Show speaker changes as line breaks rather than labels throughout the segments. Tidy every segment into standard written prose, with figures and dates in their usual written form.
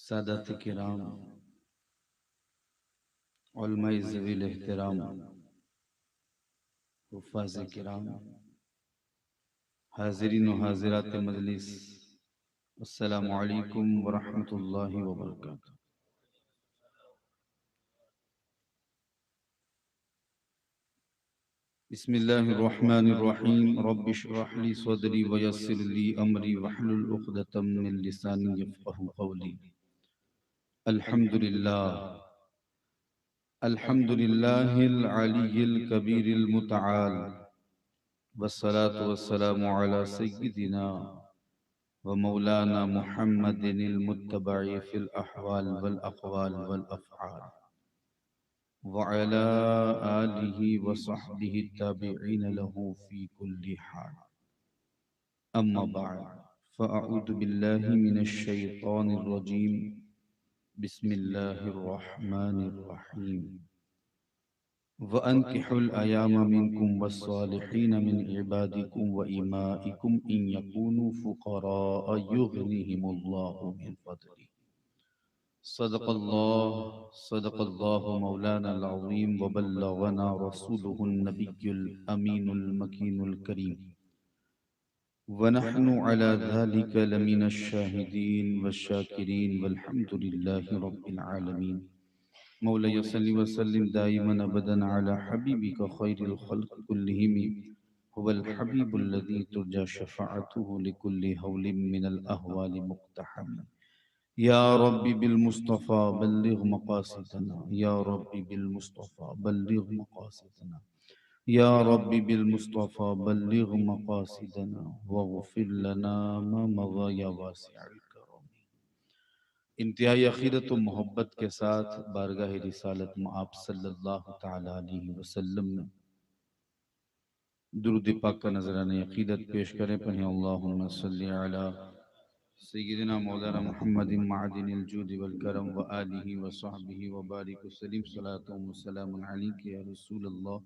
سادات کرام، علماء ذوی الاحترام، حفاظ کرام، حاضرین و حاضرات مجلس، السلام علیکم ورحمۃ اللہ وبرکاتہ۔ بسم اللہ الرحمن الرحیم، رب اشرح لی صدری ویسر لی امری واحلل عقدۃ من لسانی یفقہوا قولی۔ الحمد للہ، الحمد للہ العلی الکبیر المتعال، والصلاة والسلام على سیدنا ومولانا محمد المتبع في الأحوال والأقوال والأفعال، وعلى آله وصحبه التابعين له في كل حال. أما بعد، فأعوذ بالله من الشيطان الرجيم، بسم الله الرحمن الرحيم. وَأَنْكِحُوا الْأَيَامَ مِنْكُمْ وَالصَّالِحِينَ مِنْ عِبَادِكُمْ وَإِمَائِكُمْ إِنْ يَكُونُوا فُقَرَاءَ يُغْنِهِمُ اللَّهُ مِنْ فَضْلِهِ۔ صدق الله مولانا العظيم، وبلغنا رسوله النبي الأمين المكين الكريم، ونحن على ذلك لمن الشاهدين والشاكرين، والحمد لله رب العالمين۔ مولاي صل وسلم دائما ابدا على حبيبك خير الخلق كلهم، هو الحبيب الذي ترجى شفاعته لكل هول من الأهوال مقتحم۔ يا رب بالمصطفى بلغ مقاصدنا، يا رب بالمصطفى بلغ مقاصدنا، يا رب بالمصطفى بلغ مقاصدنا، واغفر لنا ما مضى يا واسع الكرم۔ انتہائی عقیدت و محبت کے ساتھ بارگاہ رسالت مآب صلی اللہ تعالی علیہ وسلم میں درود پاک کا نذرانہ عقیدت پیش کریں۔ پڑھیں اللہم صلی علی سیدنا مولانا محمد معدن الجود والکرم وآلہ وصحبہ وبارک وسلم، صلاۃ و سلام علیک یا رسول اللہ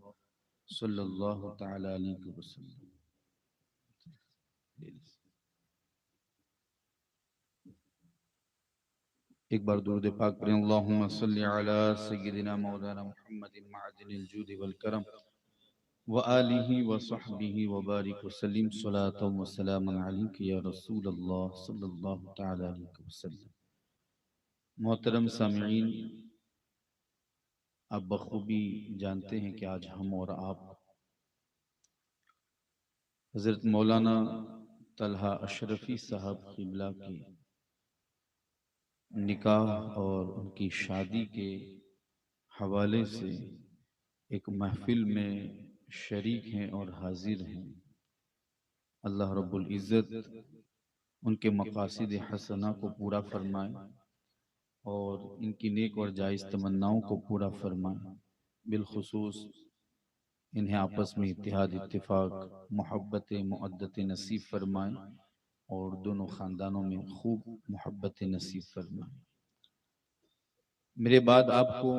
صلی اللہ تعالی علیہ وسلم۔ ایک بار درود پاک پڑھیں، اللہم صلی علی سیدنا مولانا محمد معدن الجود والکرم وآلہ وصحبہ وبارک وسلم، صلاۃ و سلام علیک یا رسول اللہ صلی اللہ تعالی علیہ وسلم۔ محترم سامعین، آپ بخوبی جانتے ہیں کہ آج ہم اور آپ حضرت مولانا طلحہ اشرفی صاحب قبلہ کی نکاح اور ان کی شادی کے حوالے سے ایک محفل میں شریک ہیں اور حاضر ہیں۔ اللہ رب العزت ان کے مقاصد حسنہ کو پورا فرمائے اور ان کی نیک اور جائز تمناؤں کو پورا فرمائے۔ بالخصوص انہیں آپس میں اتحاد، اتفاق، محبت، مودت نصیب فرمائے اور دونوں خاندانوں میں خوب محبت نصیب فرمائے۔ میرے بعد آپ کو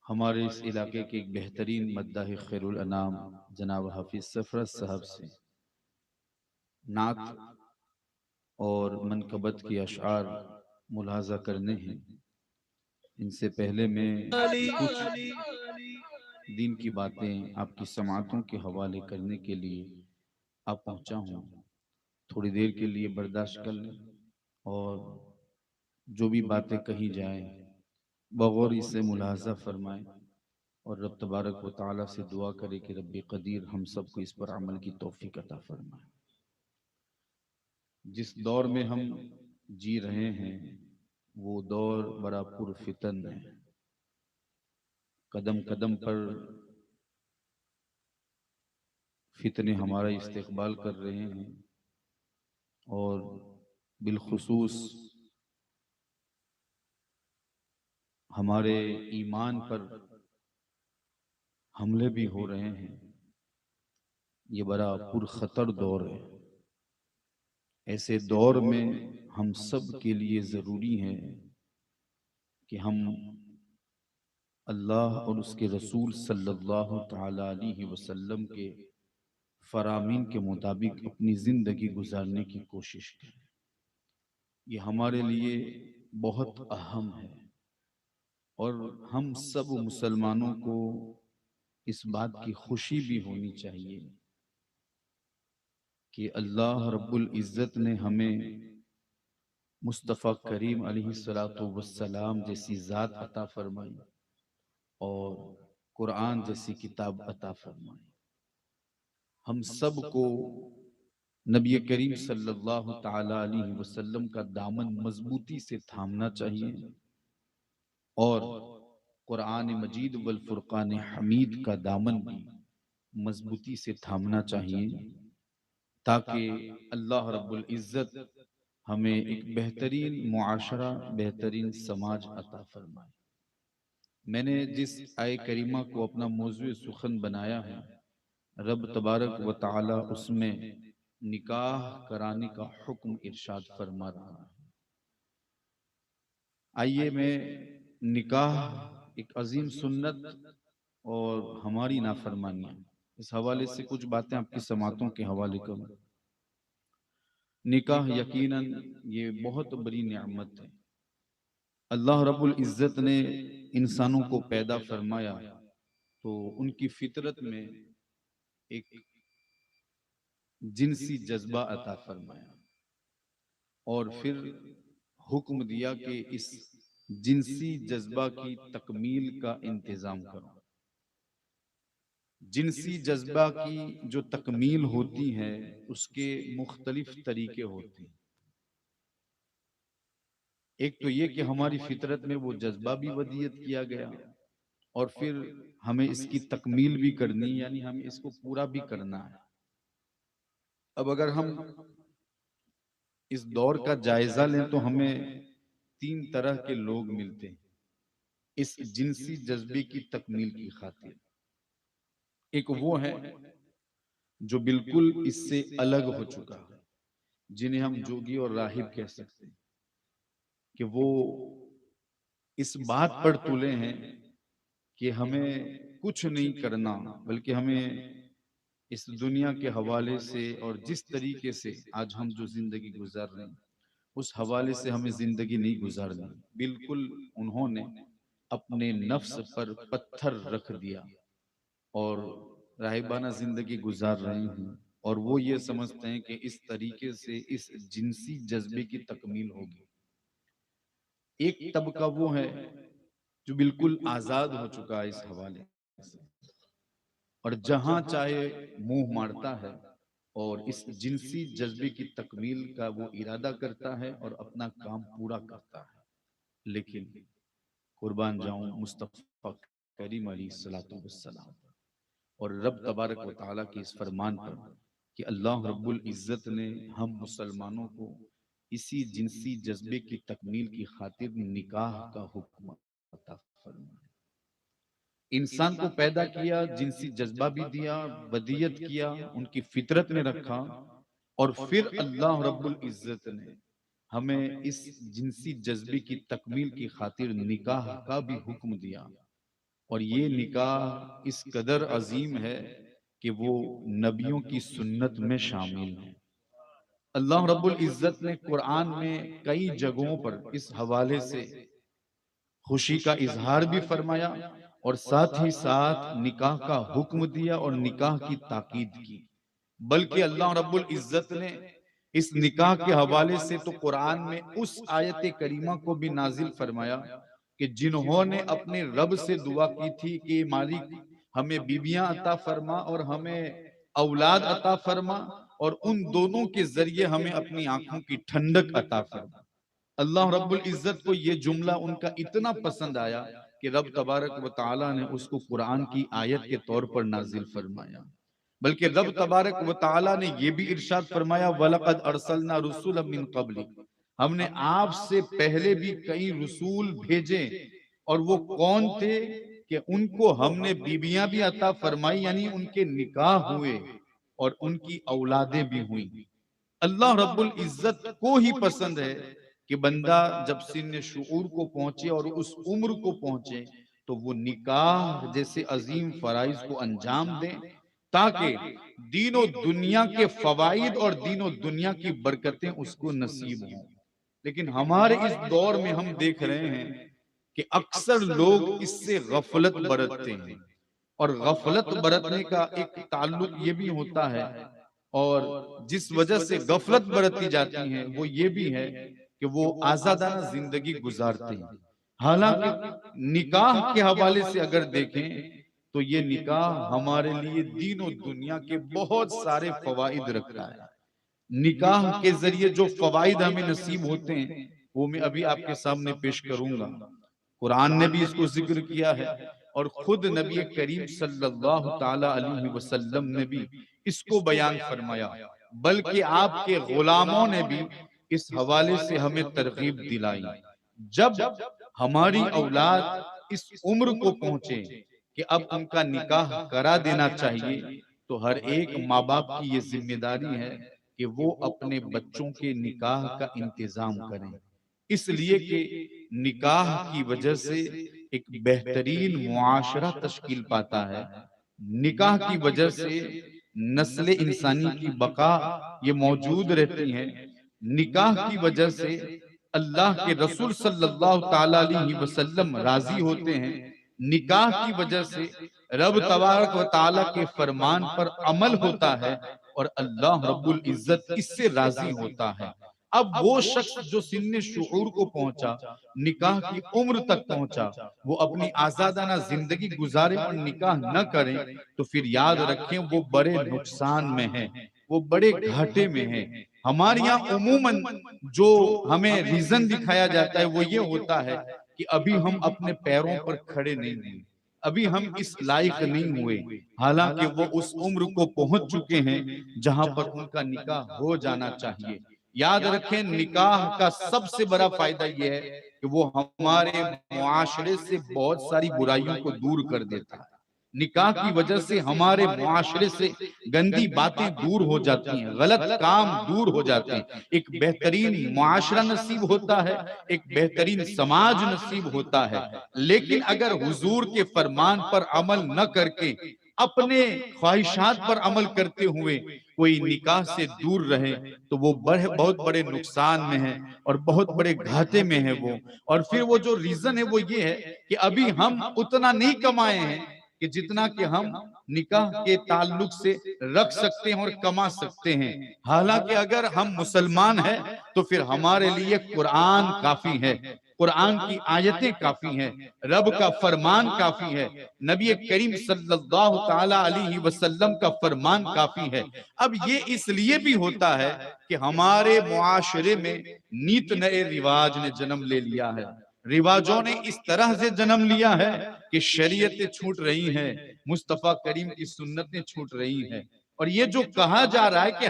ہمارے اس علاقے کے ایک بہترین مداح خیر الانام جناب حافظ سفرت صاحب سے نعت اور منقبت کی اشعار ملاحظہ کرنے ہیں۔ ان سے پہلے میں کچھ دین کی باتیں آپ کی سماعتوں کے حوالے کرنے کے لیے آپ پہنچا ہوں۔ تھوڑی دیر کے لیے برداشت کر لیں اور جو بھی باتیں کہی جائیں بغور اس سے ملاحظہ فرمائیں اور رب تبارک و تعالیٰ سے دعا کرے کہ رب قدیر ہم سب کو اس پر عمل کی توفیق عطا فرمائے۔ جس دور میں ہم جی رہے ہیں وہ دور بڑا پرفتن ہے۔ قدم قدم پر فتنے ہمارا استقبال کر رہے ہیں اور بالخصوص ہمارے ایمان پر حملے بھی ہو رہے ہیں۔ یہ بڑا پرخطر دور ہے۔ ایسے دور میں ہم سب کے لیے ضروری ہے کہ ہم اللہ اور اس کے رسول صلی اللہ تعالی علیہ وسلم کے فرامین کے مطابق اپنی زندگی گزارنے کی کوشش کریں۔ یہ ہمارے لیے بہت اہم ہے، اور ہم سب مسلمانوں کو اس بات کی خوشی بھی ہونی چاہیے کہ اللہ رب العزت نے ہمیں مصطفیٰ کریم علیہ الصلوۃ والسلام جیسی ذات عطا فرمائی اور قرآن جیسی کتاب عطا فرمائی۔ ہم سب کو نبی کریم صلی اللہ تعالی علیہ وسلم کا دامن مضبوطی سے تھامنا چاہیے، اور قرآن مجید والفرقان حمید کا دامن بھی مضبوطی سے تھامنا چاہیے، تاکہ اللہ رب العزت ہمیں ایک بہترین معاشرہ، بہترین سماج عطا فرمائے۔ میں نے جس آیہ کریمہ کو اپنا موضوع سخن بنایا ہے، رب تبارک و تعالی اس میں نکاح کرانے کا حکم ارشاد فرما رہا ہے۔ آئیے میں نکاح ایک عظیم سنت اور ہماری نافرمانیاں، اس حوالے سے کچھ باتیں آپ کی سماعتوں کے حوالے کروں۔ نکاح یقیناً یہ بہت بڑی نعمت ہے۔ اللہ رب العزت نے انسانوں کو پیدا فرمایا تو ان کی فطرت میں ایک جنسی جذبہ عطا فرمایا، اور پھر حکم دیا کہ اس جنسی جذبہ کی تکمیل کا انتظام کرو۔ جنسی جذبہ کی جو تکمیل ہوتی ہے اس کے مختلف طریقے ہوتے ہیں۔ ایک تو یہ کہ ہماری فطرت میں وہ جذبہ بھی ودیت کیا گیا، اور پھر ہمیں اس کی تکمیل بھی کرنی، یعنی ہمیں اس کو پورا بھی کرنا ہے۔ اب اگر ہم اس دور کا جائزہ لیں تو ہمیں تین طرح کے لوگ ملتے ہیں اس جنسی جذبے کی تکمیل کی خاطر۔ ایک وہ ہے جو بالکل اس سے الگ ہو چکا ہے، جنہیں ہم جوگی اور راہب کہہ سکتے ہیں، کہ وہ اس بات پر تلے ہیں کہ ہمیں کچھ نہیں کرنا، بلکہ ہمیں اس دنیا کے حوالے سے اور جس طریقے سے آج ہم جو زندگی گزار رہے ہیں اس حوالے سے ہمیں زندگی نہیں گزارنی۔ بالکل انہوں نے اپنے نفس پر پتھر رکھ دیا اور راہبانہ زندگی گزار رہے ہیں، اور وہ یہ سمجھتے ہیں کہ اس طریقے سے اس جنسی جذبے کی تکمیل ہوگی۔ ایک طبقہ وہ ہے جو بالکل آزاد ہو چکا ہے اس حوالے سے، اور جہاں چاہے منہ مارتا ہے اور اس جنسی جذبے کی تکمیل کا وہ ارادہ کرتا ہے اور اپنا کام پورا کرتا ہے۔ لیکن قربان جاؤں مصطفیٰ کریم علیہ الصلوۃ والسلام اور رب تبارک و تعالیٰ کے اس فرمان پر کہ اللہ رب العزت نے ہم مسلمانوں کو اسی جنسی جذبے کی تکمیل کی خاطر نکاح کا حکم عطا فرمایا۔ انسان کو پیدا کیا، جنسی جذبہ بھی دیا، ودیت کیا، ان کی فطرت میں رکھا، اور پھر اللہ رب العزت نے ہمیں اس جنسی جذبے کی تکمیل کی خاطر نکاح کا بھی حکم دیا، اور یہ نکاح اس قدر عظیم ہے کہ وہ نبیوں کی سنت میں شامل ہے۔ اللہ رب العزت نے قرآن میں کئی جگہوں پر اس حوالے سے خوشی کا اظہار بھی فرمایا، اور ساتھ ہی ساتھ نکاح کا حکم دیا اور نکاح کی تاکید کی۔ بلکہ اللہ رب العزت نے اس نکاح کے حوالے سے تو قرآن میں اس آیت کریمہ کو بھی نازل فرمایا کہ جنہوں نے اپنے رب سے دعا کی تھی کہ مالک ہمیں بیویاں عطا فرما اور ہمیں اولاد عطا فرما، اور ان دونوں کے ذریعے ہمیں اپنی آنکھوں کی ٹھنڈک عطا فرما۔ اللہ رب العزت کو یہ جملہ ان کا اتنا پسند آیا کہ رب تبارک و تعالیٰ نے اس کو قرآن کی آیت کے طور پر نازل فرمایا۔ بلکہ رب تبارک و تعالیٰ نے یہ بھی ارشاد فرمایا وَلَقَدْ أَرْسَلْنَا رُسُولًا مِّن قَبْلِكَ، ہم نے آپ سے پہلے بھی کئی رسول بھیجے، اور وہ کون تھے کہ ان کو ہم نے بیویاں بھی عطا فرمائی، یعنی ان کے نکاح ہوئے اور ان کی اولادیں بھی ہوئیں۔ اللہ رب العزت کو ہی پسند ہے کہ بندہ جب سن شعور کو پہنچے اور اس عمر کو پہنچے تو وہ نکاح جیسے عظیم فرائض کو انجام دیں، تاکہ دین و دنیا کے فوائد اور دین و دنیا کی برکتیں اس کو نصیب ہوں۔ لیکن ہمارے اس دور میں ہم دیکھ رہے ہیں کہ اکثر لوگ اس سے غفلت برتتے ہیں، اور غفلت برتنے کا ایک تعلق یہ بھی ہوتا ہے، اور جس وجہ سے غفلت برتی جاتی ہے وہ یہ بھی ہے کہ وہ آزادانہ زندگی گزارتے ہیں۔ حالانکہ نکاح کے حوالے سے اگر دیکھیں تو یہ نکاح ہمارے لیے دین و دنیا کے بہت سارے فوائد رکھتا ہے۔ نکاح کے ذریعے جو فوائد ہمیں نصیب ہوتے ہیں وہ میں ابھی آپ کے سامنے پیش کروں گا۔ قرآن نے بھی اس کو ذکر کیا ہے، اور خود نبی کریم صلی اللہ تعالی علیہ وسلم نے بھی اس کو بیان فرمایا، بلکہ آپ کے غلاموں نے بھی اس حوالے سے ہمیں ترغیب دلائی۔ جب ہماری اولاد اس عمر کو پہنچے کہ اب ان کا نکاح کرا دینا چاہیے، تو ہر ایک ماں باپ کی یہ ذمہ داری ہے کہ وہ اپنے بچوں کے نکاح کا انتظام کریں، اس لیے کہ نکاح کی وجہ سے ایک بہترین معاشرہ تشکیل پاتا ہے۔ نکاح کی وجہ سے نسل انسانی کی بقا یہ موجود رہتی ہے۔ نکاح کی وجہ سے اللہ کے رسول صلی اللہ تعالی علیہ وسلم راضی ہوتے ہیں۔ نکاح کی وجہ سے رب تبارک و تعالی کے فرمان پر عمل ہوتا ہے، اور اللہ رب العزت اس سے راضی ہوتا ہے۔ اب وہ شخص جو سن شعور کو پہنچا، نکاح کی عمر تک پہنچا، وہ اپنی آزادانہ زندگی گزارے اور نکاح نہ کریں تو پھر یاد رکھیں وہ بڑے نقصان میں ہیں، وہ بڑے گھاٹے میں ہیں۔ ہمارے یہاں عموماً جو ہمیں ریزن دکھایا جاتا ہے وہ یہ ہوتا ہے کہ ابھی ہم اپنے پیروں پر کھڑے نہیں ہوئے، ابھی ہم اس لائق نہیں ہوئے، حالانکہ وہ اس عمر کو پہنچ چکے ہیں جہاں پر ان کا نکاح ہو جانا چاہیے۔ یاد رکھیں نکاح کا سب سے بڑا فائدہ یہ ہے کہ وہ ہمارے معاشرے سے بہت ساری برائیوں کو دور کر دیتا ہے۔ نکاح کی وجہ سے ہمارے معاشرے سے گندی باتیں دور ہو جاتی ہیں، غلط کام دور ہو جاتے ہیں، ایک بہترین معاشرہ نصیب ہوتا ہے، ایک بہترین سماج نصیب ہوتا ہے۔ لیکن اگر حضور کے فرمان پر عمل نہ کر کے اپنے خواہشات پر عمل کرتے ہوئے کوئی نکاح سے دور رہے تو وہ بہت بڑے نقصان میں ہے اور بہت بڑے گھاٹے میں ہے وہ۔ اور پھر وہ جو ریزن ہے وہ یہ ہے کہ ابھی ہم اتنا نہیں کمائے ہیں کہ جتنا کہ ہم نکاح کے تعلق سے رکھ سکتے ہیں اور کما سکتے ہیں۔ حالانکہ اگر ہم مسلمان ہیں تو پھر ہمارے لیے قرآن کافی ہے، قرآن کی آیتیں کافی ہیں، رب کا فرمان کافی ہے، نبی کریم صلی اللہ تعالی علیہ وسلم کا فرمان کافی ہے۔ اب یہ اس لیے بھی ہوتا ہے کہ ہمارے معاشرے میں نیت نئے رواج نے جنم لے لیا ہے، رواجوں نے اس طرح سے جنم لیا ہے کہ شریعتیں چھوٹ رہی ہیں، مصطفیٰ کریم کی سنتیں چھوٹ رہی ہیں۔ اور یہ جو کہا جا رہا ہے کہ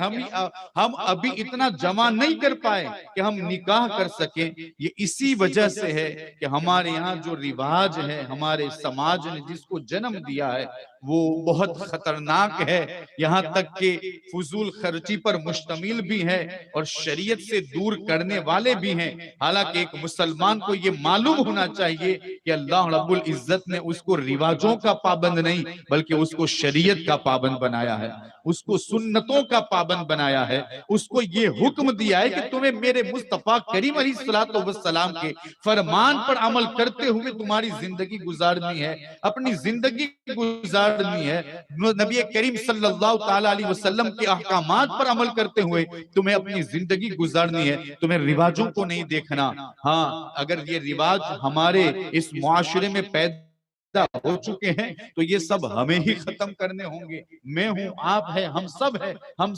ہم ابھی اتنا جمع نہیں کر پائے کہ ہم نکاح کر سکیں، یہ اسی وجہ سے ہے کہ ہمارے یہاں جو رواج ہے، ہمارے سماج نے جس کو جنم دیا ہے وہ بہت خطرناک ہے، یہاں تک کہ فضول خرچی پر مشتمل بھی ہے اور شریعت سے دور کرنے والے بھی ہیں۔ حالانکہ ایک مسلمان کو یہ معلوم ہونا چاہیے کہ اللہ رب العزت نے اس کو رواجوں کا پابند نہیں بلکہ اس کو شریعت کا پابند بنایا ہے، اس کو سنتوں کا پابند بنایا ہے، اس کو یہ حکم دیا ہے کہ تمہیں میرے مصطفیٰ کریم علیہ السلام کے فرمان پر عمل کرتے ہوئے تمہاری زندگی گزارنی ہے، اپنی زندگی گزارنی ہے، نبی کریم صلی اللہ تعالی علیہ وسلم کے احکامات پر عمل کرتے ہوئے تمہیں اپنی زندگی گزارنی ہے، تمہیں رواجوں کو نہیں دیکھنا۔ ہاں اگر یہ رواج ہمارے اس معاشرے میں پیدا ہو چکے ہیں تو یہ سب ہمیں ہی ختم کرنے ہوں گے، میں ہوں، آپ ہے، ہم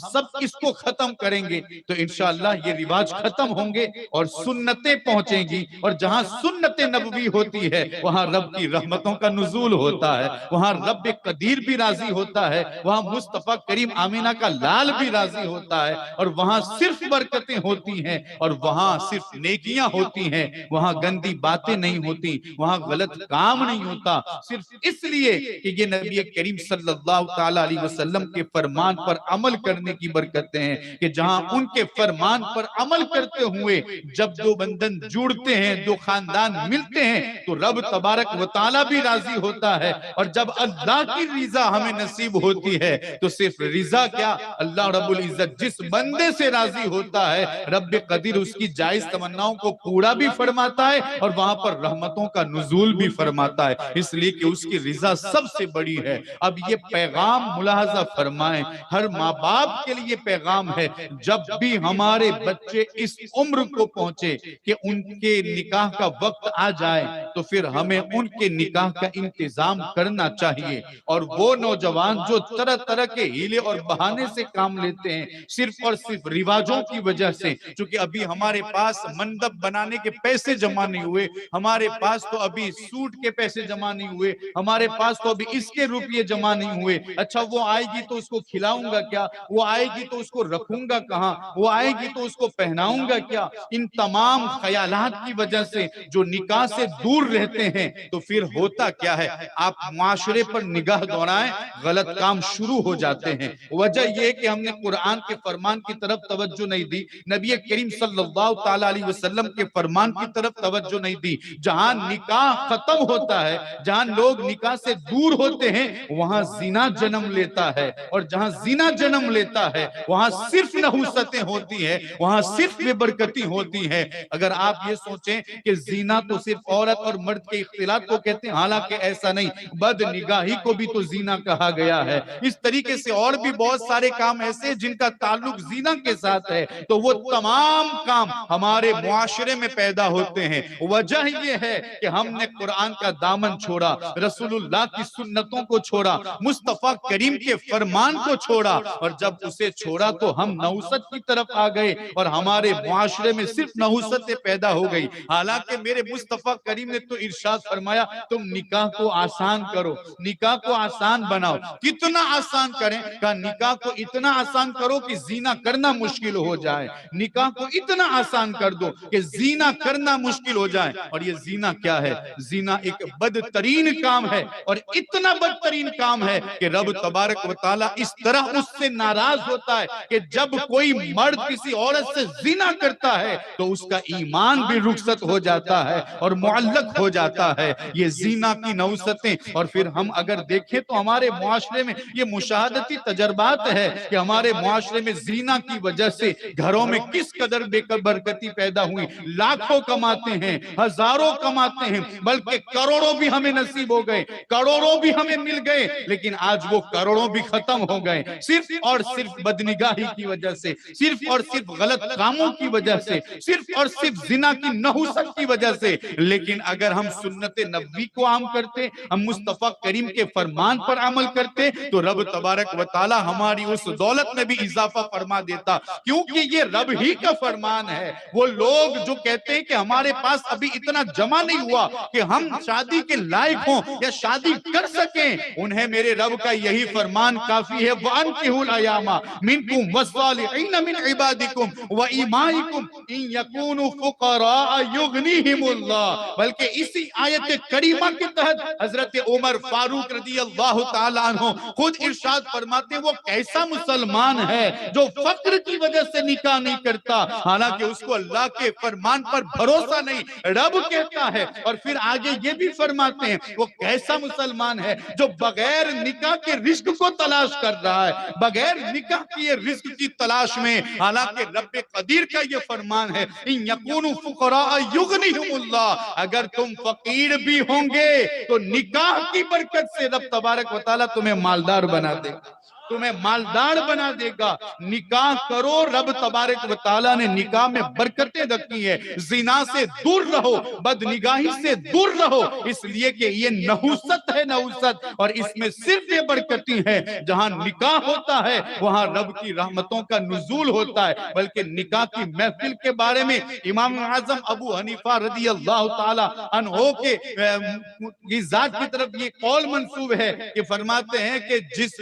سب اس کو ختم کریں گے تو انشاءاللہ یہ رواج ختم ہوں گے اور سنتیں پہنچیں گی، اور جہاں سنت نبوی ہوتی ہے وہاں رب کی رحمتوں کا نزول ہوتا ہے، وہاں رب قدیر بھی راضی ہوتا ہے، وہاں مصطفیٰ کریم آمینہ کا لال بھی راضی ہوتا ہے، اور وہاں صرف برکتیں ہوتی ہیں اور وہاں صرف نیکیاں ہوتی ہیں، وہاں گندی باتیں نہیں ہوتی، وہاں غلط کام نہیں ہوتا، صرف اس لیے کہ یہ نبی کریم صلی اللہ تعالیٰ علیہ وسلم کے فرمان پر عمل کرنے کی برکتیں ہیں کہ جہاں ان کے فرمان پر عمل کرتے ہوئے جب دو بندن جڑتے ہیں، دو خاندان ملتے ہیں تو رب تبارک و تعالیٰ بھی راضی ہوتا ہے، اور جب اللہ کی رضا ہمیں نصیب ہوتی ہے تو صرف رضا کیا، اللہ رب العزت جس بندے سے راضی ہوتا ہے رب قدیر اس کی جائز تمناؤں کو پورا بھی فرماتا ہے اور وہاں پر رحمتوں کا نزول بھی فرماتا ہے، اس لیے کہ اس کی رضا سب سے بڑی ہے۔ اب یہ پیغام ملاحظہ فرمائیں، ہر ماں باپ کے لیے پیغام ہے، جب بھی ہمارے بچے اس عمر کو پہنچے کہ ان کے نکاح کا وقت آ جائے تو پھر ہمیں ان کے نکاح کا انتظام کرنا چاہیے، اور وہ نوجوان جو طرح طرح کے ہیلے اور بہانے سے کام لیتے ہیں صرف اور صرف رواجوں کی وجہ سے، چونکہ ابھی ہمارے پاس منڈپ بنانے کے پیسے جمع نہیں ہوئے، ہمارے پاس تو ابھی سوٹ کے پیسے جمع نہیں ہوئے، ہمارے پاس تو ابھی اس کے روپیے جمع نہیں ہوئے، اچھا وہ آئے گی تو اس کو کھلاؤں گا کیا، وہ آئے گی تو اس کو رکھوں گا کہاں، وہ آئے گی تو اس کو پہناؤں گا کیا، ان تمام خیالات کی وجہ سے جو نکاح سے دور رہتے ہیں تو پھر ہوتا کیا ہے، آپ معاشرے پر نگاہ دوڑائیں غلط کام شروع ہو جاتے ہیں۔ وجہ یہ کہ ہم نے قرآن کے فرمان کی طرف توجہ نہیں دی، نبی کریم صلی اللہ تعالیٰ علیہ وسلم کے فرمان کی طرف توجہ نہیں دی، جہاں نکاح ختم ہوتا ہے، جہاں لوگ نکاح سے دور ہوتے ہیں وہاں زنا جنم لیتا ہے، اور جہاں زنا جنم لیتا ہے وہاں صرف نحوستیں ہوتی ہیں، وہاں صرف بے برکتی ہوتی ہیں۔ اگر آپ یہ سوچیں کہ زنا تو صرف عورت اور مرد کے اختلاط کو کہتے ہیں، حالانکہ ایسا نہیں، بد نگاہی کو بھی تو زنا کہا گیا ہے، اس طریقے سے اور بھی بہت سارے کام ایسے جن کا تعلق زنا کے ساتھ ہے، تو وہ تمام کام ہمارے معاشرے میں پیدا ہوتے ہیں۔ وجہ یہ ہے کہ ہم نے قرآن کا دامن چھوڑا، رسول اللہ کی سنتوں کو چھوڑا، مصطفیٰ کریم کے فرمان کو چھوڑا، اور جب اسے چھوڑا تو ہم نحوست کی طرف آ گئے اور ہمارے معاشرے میں صرف نحوستیں پیدا ہو گئی۔ حالانکہ میرے مصطفیٰ کریم نے تو ارشاد فرمایا تم نکاح کو آسان کرو، نکاح کو آسان بناؤ۔ کتنا آسان کریں؟ کہا نکاح کو اتنا آسان کرو کہ زنا کرنا مشکل ہو جائے، نکاح کو اتنا آسان کر دو کہ زنا کرنا مشکل ہو جائے۔ اور یہ زنا کیا ہے؟ زنا ایک بدترین کام ہے، اور اتنا بدترین کام ہے کہ رب تبارک و تعالیٰ اس طرح اس سے ناراض ہوتا ہے کہ جب کوئی مرد کسی عورت سے زنا کرتا ہے تو اس کا ایمان بھی رخصت ہو جاتا ہے اور معلق ہو جاتا ہے۔ یہ زنا کی نحوستیں، اور پھر ہم اگر دیکھیں تو ہمارے معاشرے میں یہ مشاہدتی تجربات ہے کہ ہمارے معاشرے میں زنا کی وجہ سے گھروں میں کس قدر بے برکتی پیدا ہوئی، لاکھوں کماتے ہیں، ہزاروں کماتے ہیں، بلکہ کروڑوں بھی ہمیں نصیب ہو گئے، کروڑوں بھی ہمیں مل گئے، لیکن آج وہ کروڑوں بھی ختم ہو گئے صرف اور صرف بدنگاہی کی وجہ سے، صرف اور صرف غلط کاموں کی وجہ سے، صرف اور صرف زنا کی نحوست کی وجہ سے۔ لیکن اگر ہم سنت نبوی کو عام کرتے، ہم مصطفیٰ کریم کے فرمان پر عمل کرتے تو رب تبارک و تعالی ہماری اس دولت میں بھی اضافہ فرما دیتا، کیونکہ یہ رب ہی کا فرمان ہے۔ وہ لوگ جو کہتے ہیں کہ ہمارے پاس ابھی اتنا جمع نہیں ہوا کہ ہم شادی کے لائق ہوں یا شادی کر سکیں، انہیں میرے رب کا یہی فرمان کافی ہے، وَأَنْكِحُوا الْأَيَامَ مِنْكُمْ وَالصَّالِحِينَ مِنْ عِبَادِكُمْ وَإِمَائِكُمْ إِنْ يَكُونُوا فُقَرَاءَ يُغْنِيهِمُ اللَّهُ۔ بلکہ اسی آیت کریمہ کے تحت حضرت عمر فاروق رضی اللہ تعالیٰ عنہ خود ارشاد فرماتے وہ کیسا مسلمان ہے جو فقر کی وجہ سے نکاح نہیں کرتا، حالانکہ اس کو اللہ کے فرمان پر بھروسہ نہیں، رب کہتا ہے۔ اور پھر آگے یہ بھی فرماتے ہیں وہ کیسا مسلمان ہے جو بغیر نکاح کے رزق کو تلاش کر رہا ہے، بغیر نکاح کی رزق کی تلاش میں، حالانکہ رب قدیر کا یہ فرمان ہے ان یکونوا فقراء یغنیہم اللہ، اگر تم فقیر بھی ہوں گے تو نکاح کی برکت سے رب تبارک و تعالیٰ تمہیں مالدار بنا دے، تمہیں مالدار بنا دے گا۔ نکاح کرو، رب تبارک و تعالیٰ نے نکاح میں برکتیں رکھی ہے، زنا سے دور رہو، بدنگاہی سے دور رہو، اس لیے کہ یہ نحوست ہے، نحوست، اور اس میں صرف یہ برکتی ہے جہاں نکاح ہوتا ہے وہاں رب کی رحمتوں کا نزول ہوتا ہے۔ بلکہ نکاح کی محفل کے بارے میں امام اعظم ابو حنیفہ رضی اللہ تعالیٰ عنہ کے ذات کی طرف یہ قول منسوب ہے کہ فرماتے ہیں کہ جس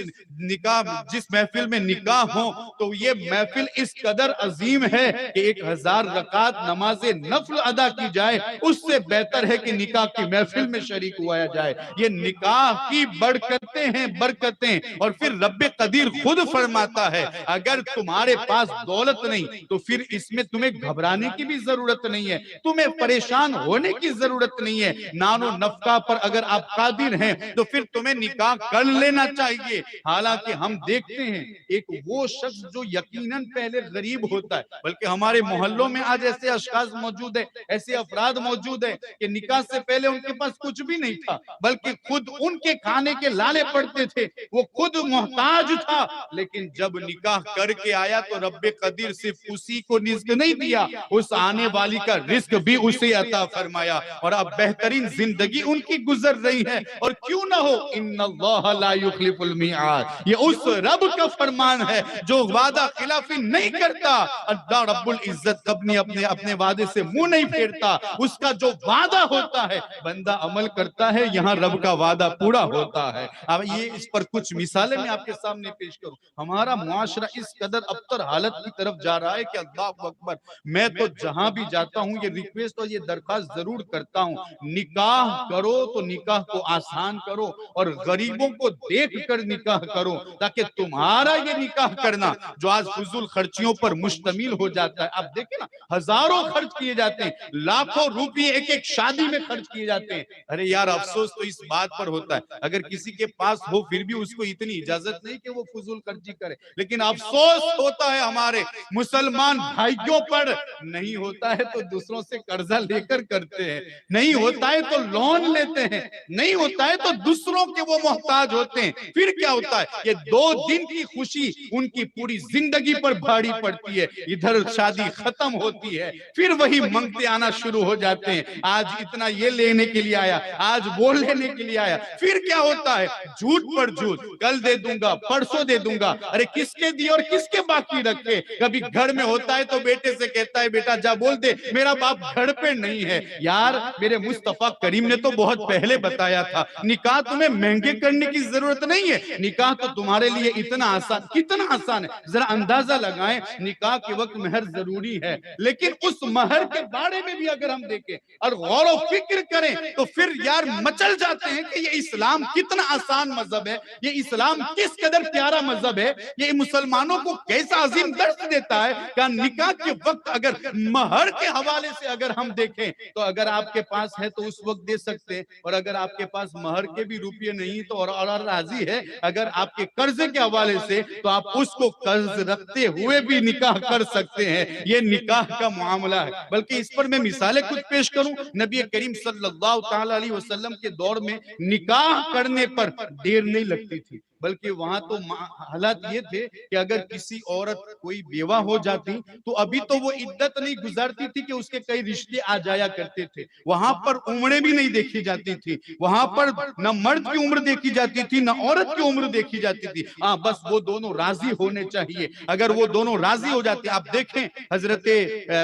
نکاح جس محفل میں نکاح ہو تو یہ محفل اس قدر عظیم ہے کہ 1000 رکعت نماز نفل ادا کی جائے اس سے بہتر ہے کہ نکاح کی محفل میں شریک ہوا جائے. یہ نکاح کی برکتیں ہیں، برکتیں. اور پھر رب قدیر خود فرماتا ہے اگر تمہارے پاس دولت نہیں تو پھر اس میں تمہیں گھبرانے کی بھی ضرورت نہیں ہے، تمہیں پریشان ہونے کی ضرورت نہیں ہے. نان و نفقہ پر اگر آپ قادر ہیں تو پھر تمہیں نکاح کر لینا چاہیے. حالانکہ ہم دیکھتے ہیں ایک وہ شخص جو یقیناً پہلے غریب ہوتا ہے، بلکہ ہمارے محلوں میں آج ایسے اشخاص موجود ہیں، ایسے افراد موجود ہیں کہ نکاح سے پہلے ان کے پاس کچھ بھی نہیں تھا، بلکہ خود ان کے کھانے کے لالے پڑتے تھے، وہ خود محتاج تھا. لیکن جب نکاح کر کے آیا تو رب قدیر صرف اسی کو رزق نہیں دیا، اس آنے والی کا رزق بھی اسے عطا فرمایا. اور اب بہترین زندگی ان کی گزر رہی ہے. اور کیوں نہ ہو، ان اللہ لا یخلف المیعاد، یہ اس رب کا فرمان ہے جو وعدہ خلافی نہیں کرتا. اللہ رب العزت اپنے وعدے سے منہ نہیں پھیرتا. اس کا جو وعدہ ہوتا ہے بندہ عمل کرتا ہے، یہاں رب کا وعدہ پورا ہوتا ہے. اب یہ اس پر کچھ مثالیں میں آپ کے سامنے پیش کروں. ہمارا معاشرہ اس قدر ابتر حالت کی طرف جا رہا ہے کہ اللہ اکبر، میں تو جہاں بھی جاتا ہوں یہ ریکویسٹ اور یہ درخواست ضرور کرتا ہوں، نکاح کرو تو نکاح کو آسان کرو اور غریبوں کو دیکھ کر نکاح کرو، تاکہ تمہارا یہ نکاح کرنا جو آج فضول خرچیوں پر مشتمل ہو جاتا ہے. آپ دیکھیں نا، ہزاروں خرچ کیے جاتے ہیں، لاکھوں روپے ایک ایک شادی میں خرچ کیے جاتے ہیں. ارے یار افسوس تو اس بات پر ہوتا ہے اگر کسی کے پاس ہو پھر بھی اس کو اتنی اجازت نہیں کہ وہ فضول خرچی کرے. لیکن افسوس ہوتا ہے ہمارے مسلمان بھائیوں پر، نہیں ہوتا ہے تو دوسروں سے قرضہ لے کر کرتے ہیں، نہیں ہوتا ہے تو لون لیتے ہیں، نہیں ہوتا ہے تو دوسروں کے وہ محتاج ہوتے ہیں. پھر کیا ہوتا ہے، یہ 2 دن کی خوشی ان کی پوری زندگی پر بھاری پڑتی ہے. ادھر شادی ختم ہوتی ہے، پھر وہی منگتے آنا شروع ہو جاتے ہیں. آج اتنا یہ لینے کے لیے آیا، آج وہ لینے کے لیے آیا. پھر کیا ہوتا ہے، جھوٹ پر جھوٹ، کل دے دوں گا، پرسوں دے دوں گا. ارے کس کے دی اور کس کے باقی رکھے. کبھی گھر میں ہوتا ہے تو بیٹے سے کہتا ہے بیٹا جا بول دے میرا باپ گھر پہ نہیں ہے. یار میرے مصطفیٰ کریم نے تو بہت پہلے بتایا تھا نکاح تمہیں مہنگے کرنے کی ضرورت نہیں ہے، نکاح تو تمہارے لیے اتنا آسان، کتنا آسان ہے. ذرا اندازہ لگائیں، نکاح کے وقت مہر ضروری ہے، لیکن اس مہر کے بارے میں بھی اگر ہم دیکھیں اور غور و فکر کریں تو پھر یار مچل جاتے ہیں کہ یہ اسلام کتنا آسان مذہب ہے، یہ اسلام کس قدر پیارا مذہب ہے، یہ مسلمانوں کو کیسا عظیم درس دیتا ہے. کہ نکاح کے وقت اگر مہر کے حوالے سے اگر ہم دیکھیں تو اگر آپ کے پاس ہے تو اس وقت دے سکتے ہیں، اور اگر آپ کے پاس مہر کے بھی روپیے نہیں تو اور راضی ہے اگر آپ کے قرضے کے حوالے سے تو آپ اس کو قرض رکھتے ہوئے بھی نکاح کر سکتے ہیں. یہ نکاح کا معاملہ ہے. بلکہ اس پر میں مثالیں کچھ پیش کروں. نبی کریم صلی اللہ تعالی علیہ وسلم کے دور میں نکاح کرنے پر دیر نہیں لگتی تھی، بلکہ وہاں تو حالات یہ تھے کہ اگر کسی عورت کوئی بیوہ ہو جاتی تو ابھی تو وہ عدت نہیں گزارتی تھی کہ اس کے کئی رشتے آ جایا کرتے تھے. وہاں پر عمریں بھی نہیں دیکھی جاتی تھی، وہاں پر نہ مرد کی عمر دیکھی جاتی تھی نہ عورت کی عمر دیکھی جاتی تھی. ہاں بس وہ دونوں راضی ہونے چاہیے. اگر وہ دونوں راضی ہو جاتے، آپ دیکھیں حضرت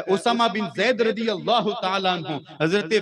اسامہ بن زید رضی اللہ تعالیٰ عنہ، حضرت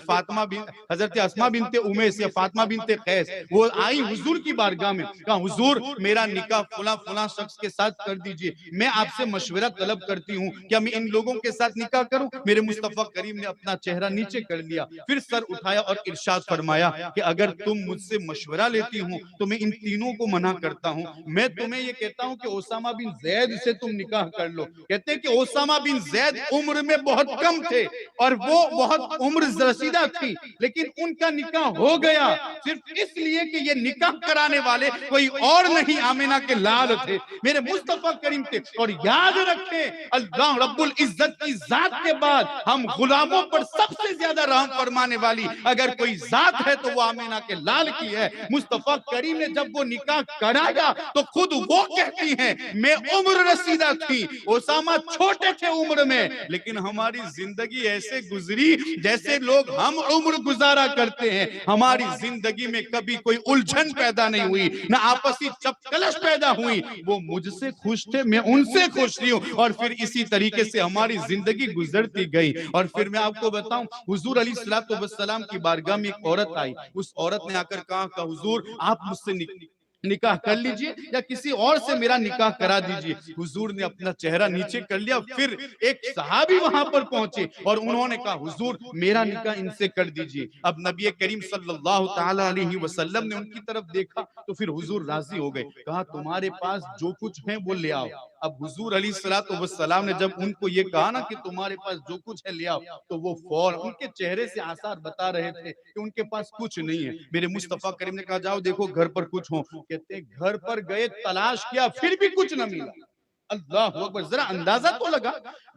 اسماء بنت امیس یا فاطمہ بنت قیس، وہ آئی حضور کی بارگاہ میں، کہا حضور میرا نکاح فلاں شخص کے ساتھ کر دیجئے، میں آپ سے مشورہ طلب کرتی ہوں، کیا میں ان لوگوں کے ساتھ نکاح کروں؟ میرے مصطفیٰ کریم نے اپنا چہرہ نیچے کر لیا، پھر سر اٹھایا اور ارشاد فرمایا کہ اگر تم مجھ سے مشورہ لیتی ہوں تو میں ان تینوں کو منع کرتا ہوں. میں تمہیں یہ کہتا ہوں کہ اسامہ بن زید سے تم نکاح کر لو. کہتے ہیں کہ اسامہ بن زید عمر میں بہت کم تھے اور وہ بہت عمر رسیدہ تھی، لیکن ان کا نکاح ہو گیا صرف اس لیے کہ یہ نکاح کرانے والے کوئی اور نہیں، آمینہ کے لال تھے، میرے مصطفیٰ کریم تھے. اور یاد رکھیں اللہ رب العزت کی ذات کے بعد ہم غلاموں پر سب سے زیادہ رحم فرمانے والی اگر کوئی ذات ہے تو وہ آمینہ کے لال کی ہے. مصطفیٰ کریم نے جب وہ نکاح کرایا تو خود وہ کہتی ہیں میں عمر رسیدہ تھی، اسامہ چھوٹے تھے عمر میں، لیکن ہماری زندگی ایسے گزری جیسے لوگ ہم عمر گزارا کرتے ہیں. ہماری زندگی میں کبھی کوئی الجھن پیدا نہیں ہوئی، نہ آپسی چپکلش پیدا ہوئی. وہ مجھ سے خوش تھے، میں ان سے خوش رہی ہوں، اور پھر اسی طریقے سے ہماری زندگی گزرتی گئی. اور پھر میں آپ کو بتاؤں، حضور علیہ السلام کی بارگاہ میں ایک عورت آئی. اس عورت نے آ کر کہا کہ حضور آپ مجھ سے نکاح کر لیجئے یا کسی اور سے میرا نکاح کرا دیجئے۔ حضور نے اپنا چہرہ نیچے کر لیا، پھر ایک صحابی وہاں پر پہنچے اور انہوں نے کہا حضور میرا نکاح ان سے کر دیجئے۔ اب نبی کریم صلی اللہ تعالیٰ علیہ وسلم نے ان کی طرف دیکھا تو پھر حضور راضی ہو گئے، کہا تمہارے پاس جو کچھ ہیں وہ لے آؤ۔ اب حضور علیہ السلام نے جب ان کو یہ کہا نا کہ تمہارے پاس جو کچھ ہے لے آؤ، تو وہ فوراً ان کے چہرے سے آثار بتا رہے تھے کہ ان کے پاس کچھ نہیں ہے۔ میرے مصطفیٰ کریم نے کہا جاؤ دیکھو گھر پر کچھ ہو، کہتے ہیں گھر پر گئے تلاش کیا پھر بھی کچھ نہ ملا۔ اللہ اکبر، ذرا اندازہ تو لگا،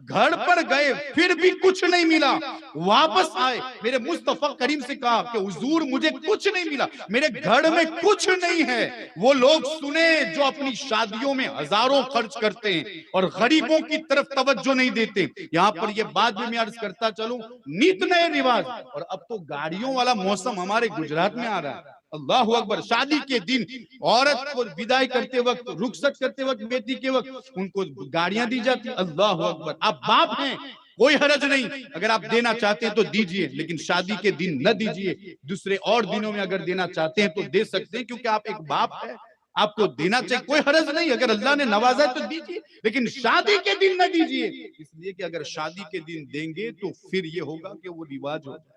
گھر پر گئے پھر بھی کچھ نہیں ملا، واپس آئے میرے مصطفیٰ کریم سے کہا کہ حضور مجھے کچھ نہیں ملا، میرے گھر میں کچھ نہیں ہے۔ وہ لوگ سنیں جو اپنی شادیوں میں ہزاروں خرچ کرتے ہیں اور غریبوں کی طرف توجہ نہیں دیتے۔ یہاں پر یہ بات بھی میں عرض کرتا چلوں، نیت نئے رواج، اور اب تو گاڑیوں والا موسم ہمارے گجرات میں آ رہا ہے۔ اللہ اکبر، شادی کے دن عورت کو بدائی کرتے وقت، رخصت کرتے وقت، بیٹی کے وقت ان کو گاڑیاں دی جاتی۔ اللہ اکبر، آپ باپ ہیں کوئی حرج نہیں، اگر آپ دینا چاہتے ہیں تو دیجئے، لیکن شادی کے دن نہ دیجئے۔ دوسرے اور دنوں میں اگر دینا چاہتے ہیں تو دے سکتے ہیں، کیونکہ آپ ایک باپ ہیں، آپ کو دینا چاہیے، کوئی حرج نہیں، اگر اللہ نے نوازا ہے تو دیجئے، لیکن شادی کے دن نہ دیجئے، اس لیے کہ اگر شادی کے دن دیں گے تو پھر یہ ہوگا کہ وہ رواج ہو جائے،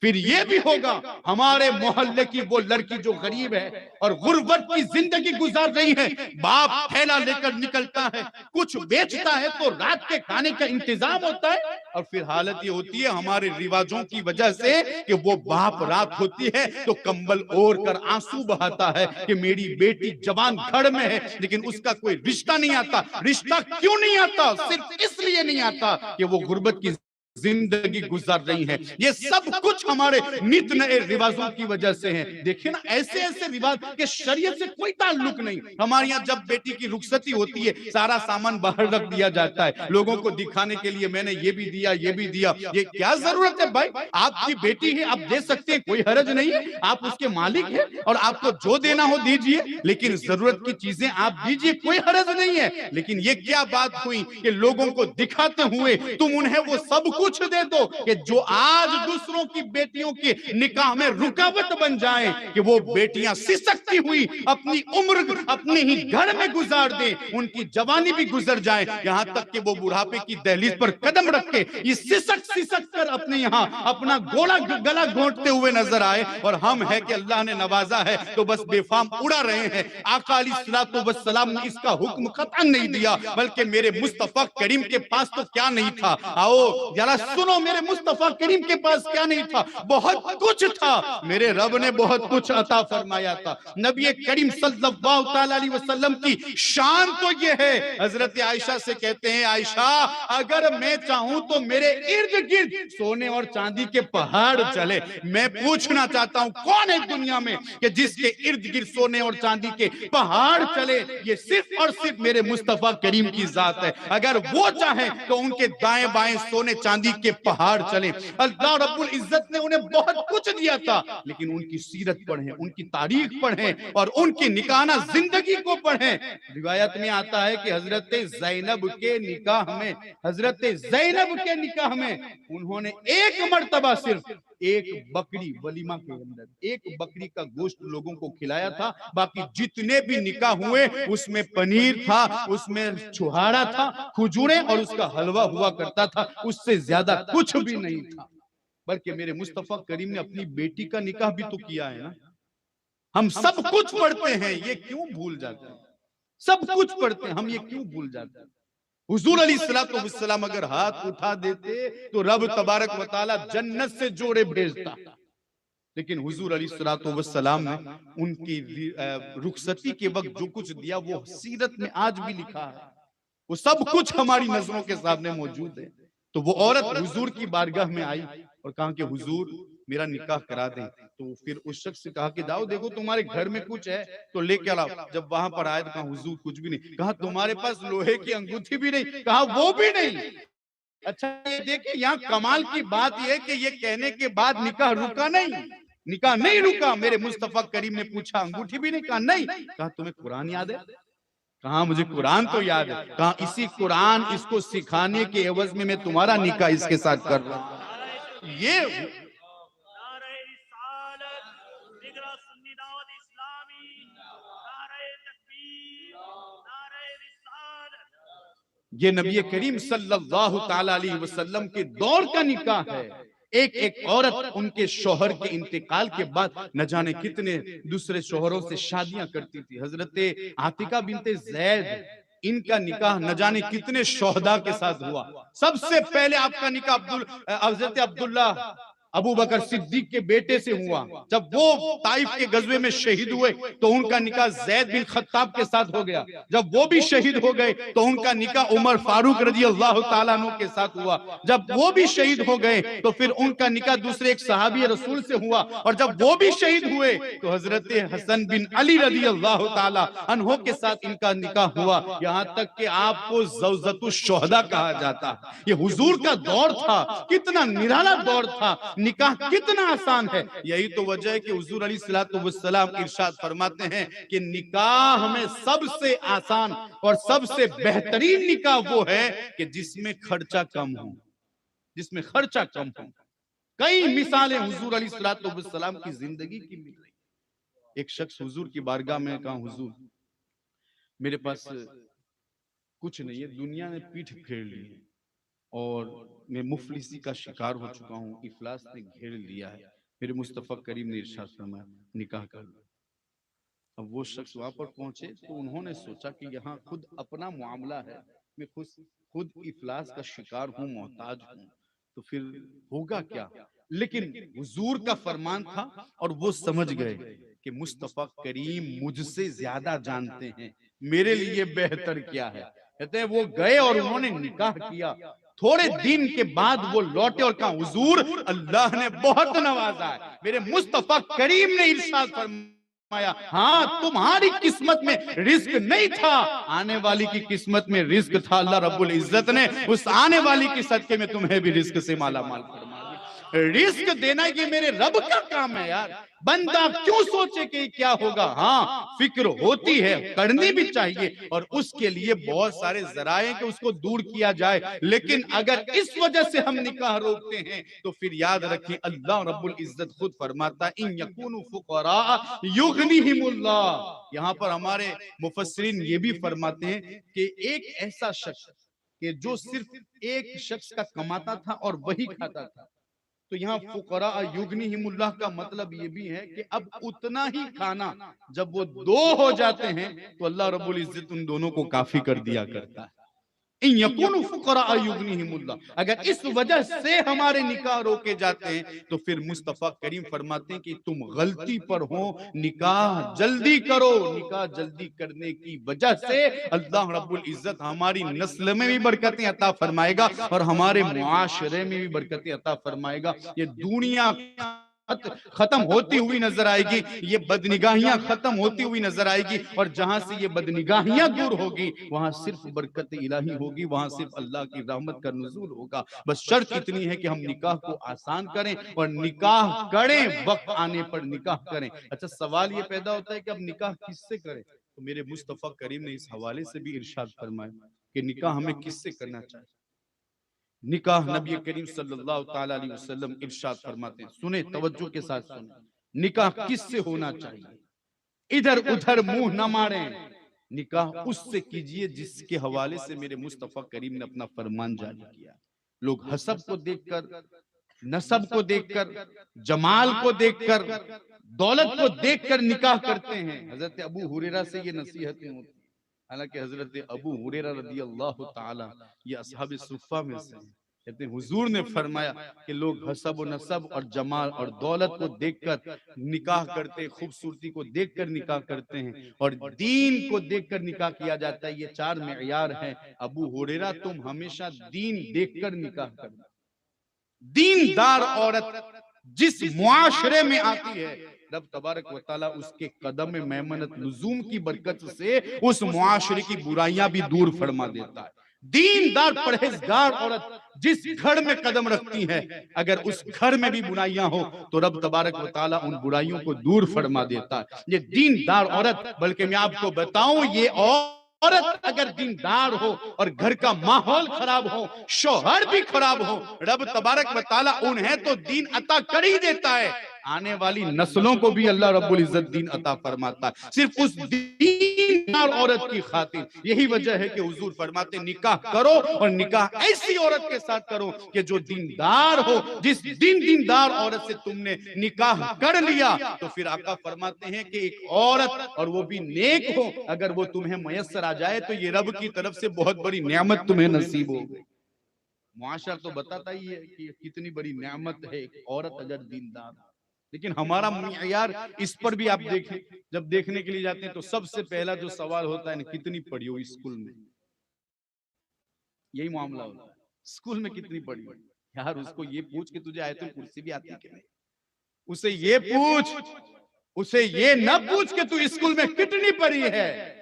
پھر یہ بھی ہوگا ہمارے محلے کی وہ لڑکی جو غریب ہے اور غربت کی زندگی گزار رہی ہے، باپ تھیلا لے کر نکلتا ہے، کچھ بیچتا ہے تو رات کے کھانے کا انتظام ہوتا ہے، اور پھر حالت یہ ہوتی ہے ہمارے رواجوں کی وجہ سے کہ وہ باپ رات ہوتی ہے تو کمبل اوڑھ کر آنسو بہاتا ہے کہ میری بیٹی جوان گھر میں ہے، لیکن اس کا کوئی رشتہ نہیں آتا۔ رشتہ کیوں نہیں آتا؟ صرف اس لیے نہیں آتا کہ وہ غربت کی زندگی گزار رہی ہے۔ یہ سب کچھ ہمارے نت نئے رواجوں کی وجہ سے ہیں۔ دیکھیں نا ایسے ایسے رواج کہ شریعت سے کوئی تعلق نہیں۔ ہمارے یہاں جب بیٹی کی رخصتی ہوتی ہے سارا سامان باہر رکھ دیا جاتا ہے، لوگوں کو دکھانے کے لیے میں نے یہ بھی دیا یہ بھی دیا۔ یہ کیا ضرورت ہے بھائی؟ آپ کی بیٹی ہے، آپ دے سکتے ہیں، کوئی حرج نہیں ہے، آپ اس کے مالک ہیں اور آپ کو جو دینا ہو دیجئے، لیکن ضرورت کی چیزیں آپ دیجئے، کوئی حرج نہیں ہے۔ لیکن یہ کیا بات ہوئی کہ لوگوں کو دکھاتے ہوئے تم انہیں وہ سب کچھ دے دو کہ جو آج دوسروں کی بیٹیوں کے نکاح میں رکاوٹ بن جائیں، کہ وہ بیٹیاں سسکتی ہوئی اپنی عمر اپنے ہی گھر میں گزار دیں، ان کی جوانی بھی گزر جائے، یہاں تک کہ وہ بڑھاپے کی دہلیز پر قدم رکھ کے یہ سسک کر اپنے یہاں اپنا گلا گھونٹتے ہوئے نظر آئے، اور ہم ہے کہ اللہ نے نوازا ہے تو بس بے فام اڑا رہے ہیں۔ آقا علیہ السلام نے اس کا حکم قطعاً نہیں دیا، بلکہ میرے مصطفیٰ کریم کے پاس تو کیا نہیں تھا، آؤ ذرا سنو میرے مصطفیٰ کریم کے پاس کیا نہیں تھا، بہت کچھ تھا، میرے رب نے بہت کچھ عطا فرمایا تھا۔ نبی کریم صلی اللہ علیہ وسلم کی شان تو یہ ہے، حضرت عائشہ سے کہتے ہیں عائشہ اگر میں چاہوں تو میرے ارد گرد سونے اور چاندی کے پہاڑ چلے۔ میں پوچھنا چاہتا ہوں کون ہے دنیا میں کہ جس کے ارد گرد سونے اور چاندی کے پہاڑ چلے؟ یہ صرف اور صرف میرے مصطفیٰ کریم کی ذات ہے۔ اگر وہ چاہیں تو ان کے دائیں بائیں سونے چاندی کے پہاڑ چلیں۔ اللہ رب العزت نے انہیں بہت کچھ دیا تھا، لیکن ان کی سیرت پڑھیں، ان کی تاریخ پڑھیں اور ان کی نکاحانہ زندگی کو پڑھیں۔ روایت میں آتا ہے کہ حضرت زینب کے نکاح میں انہوں نے ایک مرتبہ صرف ایک بکری ولیمہ کے اندر ایک بکری کا گوشت لوگوں کو کھلایا تھا، باقی جتنے بھی نکاح ہوئے اس میں پنیر تھا، اس میں چھہارا تھا، کھجوریں اور اس کا حلوہ ہوا کرتا تھا، اس سے زیادہ کچھ بھی نہیں تھا۔ بلکہ میرے مصطفیٰ کریم نے اپنی بیٹی کا نکاح بھی تو کیا ہے نا۔ ہم سب کچھ پڑھتے ہیں، یہ کیوں بھول جاتے ہیں؟ سب کچھ پڑھتے ہیں، ہم یہ کیوں بھول جاتے ہیں؟ حضور علیہ السلام اگر ہاتھ اٹھا دیتے تو رب تبارک و تعالی جنت سے جوڑے بھیجتا، لیکن حضور علیہ السلام نے ان کی رخصتی کے وقت جو کچھ دیا وہ سیرت میں آج بھی لکھا ہے، وہ سب کچھ ہماری نظروں کے سامنے موجود ہے۔ تو وہ عورت حضور کی بارگاہ میں آئی اور کہا کہ حضور میرا نکاح کرا دیں، تو پھر اس شخص سے کہا کہ جاؤ دیکھو تمہارے گھر میں کچھ ہے تو لے کے لاؤ۔ جب وہاں پر آئے تو کہا حضور کچھ بھی نہیں، کہا تمہارے پاس لوہے کی انگوٹھی بھی نہیں، کہا وہ بھی نہیں۔ اچھا یہ دیکھیں یہاں کمال کی بات یہ ہے کہ یہ کہنے کے بعد نکاح رکا نہیں، نکاح نہیں رکا۔ میرے مصطفیٰ کریم نے پوچھا انگوٹھی بھی نہیں؟ کہا نہیں۔ کہا تمہیں قرآن یاد ہے؟ کہا مجھے قرآن تو یاد ہے۔ کہا اسی قرآن اس کو سکھانے کے عوض میں تمہارا نکاح اس کے ساتھ کر رہا ہوں۔ یہ یہ نبی کریم صلی اللہ تعالی علیہ وسلم کے دور کا نکاح ہے. ایک ایک عورت ان کے شوہر کے انتقال کے بعد نہ جانے کتنے دوسرے شوہروں سے شادیاں کرتی تھی. حضرت عاتقہ بنت زید ان کا نکاح نہ جانے کتنے شہداء کے ساتھ ہوا. سب سے پہلے آپ کا نکاح حضرت عبداللہ ابو بکر صدیق کے بیٹے سے ہوا. جب وہ طائف کے غزوے میں شہید ہوئے تو ان کا نکاح زید بن خطاب کے ساتھ ہو گیا. جب وہ بھی شہید ہو گئے تو ان کا نکاح عمر فاروق رضی اللہ تعالیٰ عنہ کے ساتھ ہوا. جب وہ بھی شہید ہو گئے تو پھر ان کا نکاح دوسرے ایک صحابی رسول سے ہوا. اور جب وہ بھی شہید ہوئے تو حضرت حسن بن علی رضی اللہ تعالیٰ عنہ کے ساتھ ان کا نکاح ہوا. یہاں تک کہ آپ کو زوجۃ الشہداء کہا جاتا. یہ حضور کا دور تھا, کتنا نرالا دور تھا, نکاح کتنا آسان ہے. یہی تو وجہ ہے کہ حضور علیہ السلام ارشاد فرماتے ہیں کہ نکاح میں سب سے آسان اور سب سے بہترین نکاح وہ ہے کہ جس میں خرچہ کم ہو, جس میں خرچہ کم ہو. کئی مثالیں حضور علیہ السلام کی زندگی کی مل رہی. ایک شخص حضور کی بارگاہ میں کہا, حضور میرے پاس کچھ نہیں ہے, دنیا نے پیٹھ پھیر لی ہے اور میں مفلسی کا شکار ہو چکا ہوں, افلاس نے گھیر لیا ہے. میرے مصطفیٰ کریم نے ارشاد فرمایا نکاح کر لو. اب وہ شخص وہاں پر پہنچے تو انہوں نے سوچا کہ یہاں خود اپنا معاملہ ہے, میں خود افلاس کا شکار ہوں, محتاج ہوں, تو پھر ہوگا کیا. لیکن حضور کا فرمان تھا اور وہ سمجھ گئے کہ مصطفیٰ کریم مجھ سے زیادہ جانتے ہیں, میرے لیے بہتر کیا ہے. کہتے ہیں وہ گئے اور انہوں نے نکاح کیا. تھوڑے دن کے بعد وہ لوٹے اور کہا حضور اللہ نے بہت نوازا ہے, میرے مصطفیٰ کریم نے ارشاد فرمایا ہاں تمہاری قسمت میں رزق نہیں تھا, آنے والی کی قسمت میں رزق تھا. اللہ رب العزت نے اس آنے والی کی صدقے میں تمہیں بھی رزق سے مالا مال فرمایا. رزق دینا یہ میرے رب کا کام ہے یار. بندہ کیوں سوچے کہ کیا ہوگا. ہاں فکر ہوتی ہے, کرنی بھی چاہیے, اور اس کے لیے بہت سارے ذرائع کہ اس کو دور کیا جائے. لیکن اگر اس وجہ سے ہم نکاح روکتے ہیں تو پھر یاد رکھیں اللہ رب العزت خود فرماتا ان یکونوا فقراء یغنیہم اللہ. یہاں پر ہمارے مفسرین یہ بھی فرماتے ہیں کہ ایک ایسا شخص کہ جو صرف ایک شخص کا کماتا تھا اور وہی کھاتا تھا, تو یہاں فقراء یغنیہم اللہ کا مطلب یہ بھی ہے کہ اب اتنا ہی کھانا جب وہ دو ہو جاتے ہیں تو اللہ رب العزت ان دونوں کو کافی کر دیا کرتا ہے. ان یکونوا فقراء یغنیہم اللہ. اگر اس وجہ سے ہمارے نکاح روکے جاتے ہیں تو پھر مصطفیٰ کریم فرماتے ہیں کہ تم غلطی پر ہو, نکاح جلدی کرو. نکاح جلدی کرنے کی وجہ سے اللہ رب العزت ہماری نسل میں بھی برکتیں عطا فرمائے گا اور ہمارے معاشرے میں بھی برکتیں عطا فرمائے گا. یہ دنیا ختم ہوتی ہوئی نظر آئے گی, یہ بدنگاہیاں ختم ہوتی ہوئی نظر آئے گی, اور جہاں سے یہ بدنگاہیاں دور ہوگی وہاں صرف برکت الہی ہوگی, وہاں صرف اللہ کی رحمت کا نزول ہوگا. بس شرط اتنی ہے کہ ہم نکاح کو آسان کریں اور نکاح کریں, وقت آنے پر نکاح کریں. اچھا سوال یہ پیدا ہوتا ہے کہ اب نکاح کس سے کریں, تو میرے مصطفیٰ کریم نے اس حوالے سے بھی ارشاد فرمایا کہ نکاح ہمیں کس سے کرنا چاہیے. نکاح نبی کریم صلی اللہ تعالی علیہ وسلم ارشاد فرماتے ہیں, سنیں توجہ کے ساتھ سنیں, نکاح کس سے ہونا چاہیے, ادھر ادھر منہ نہ ماریں. نکاح اس سے کیجئے جس کے حوالے سے میرے مصطفیٰ کریم نے اپنا فرمان جاری کیا. لوگ حسب کو دیکھ کر, نسب کو دیکھ کر, جمال کو دیکھ کر, دولت کو دیکھ کر نکاح کرتے ہیں. حضرت ابو ہریرہ سے یہ نصیحتیں ہوتی ہیں. حالانکہ حضرت ابو ہریرہ رضی اللہ تعالی یہ اصحاب صفہ میں سے ہیں. کہتے ہیں حضور نے فرمایا کہ لوگ حسب و نسب اور جمال اور دولت کو دیکھ کر نکاح کرتے, خوبصورتی کو دیکھ کر نکاح کرتے ہیں, اور دین کو دیکھ کر نکاح کیا جاتا ہے. یہ چار معیار ہیں. ابو ہریرہ تم ہمیشہ دین دیکھ کر نکاح کرنا. دیندار عورت جس معاشرے میں آتی ہے رب تبارک و تعالیٰ اس کے قدم میمنت لزوم کی برکت سے اس معاشرے کی برائیاں بھی دور فرما دیتا ہے. دیندار پرہیزگار عورت جس گھر میں قدم رکھتی ہے, اگر اس گھر میں بھی برائیاں ہو تو رب تبارک و تعالیٰ ان برائیوں کو دور فرما دیتا ہے. یہ دیندار عورت, بلکہ میں آپ کو بتاؤں یہ عورت اگر دیندار ہو اور گھر کا ماحول خراب ہو, شوہر بھی خراب ہو, رب تبارک و تعالیٰ انہیں تو دین عطا کر ہی دیتا ہے, آنے والی نسلوں کو بھی اللہ رب العزت دین عطا فرماتا ہے، صرف اس دیندار عورت کی خاطر۔ یہی وجہ ہے کہ حضور فرماتے نکاح کرو، اور نکاح ایسی عورت کے ساتھ کرو کہ جو دیندار ہو۔ جس دیندار عورت سے تم نے نکاح کر لیا تو پھر آقا فرماتے ہیں کہ ایک عورت، اور وہ بھی نیک ہو، اگر وہ تمہیں میسر آ جائے تو یہ رب کی طرف سے بہت بڑی نعمت تمہیں نصیب ہو گئی۔ معاشرہ تو بتاتا ہی ہے کہ کتنی بڑی نعمت ہے ایک عورت اگر دیندار، لیکن ہمارا معیار اس پر بھی آپ دیکھیں، جب دیکھنے کے لیے جاتے ہیں تو سب سے پہلا جو سوال ہوتا ہے نا، کتنی پڑھی ہو اسکول میں، یہی معاملہ ہوتا ہے، اسکول میں کتنی پڑھی ہو۔ یار اس کو یہ پوچھ کہ تجھے آیت الکرسی بھی آتی ہے کہ نہیں، اسے یہ پوچھ، اسے یہ نہ پوچھ کہ تو اسکول میں کتنی پڑھی ہے۔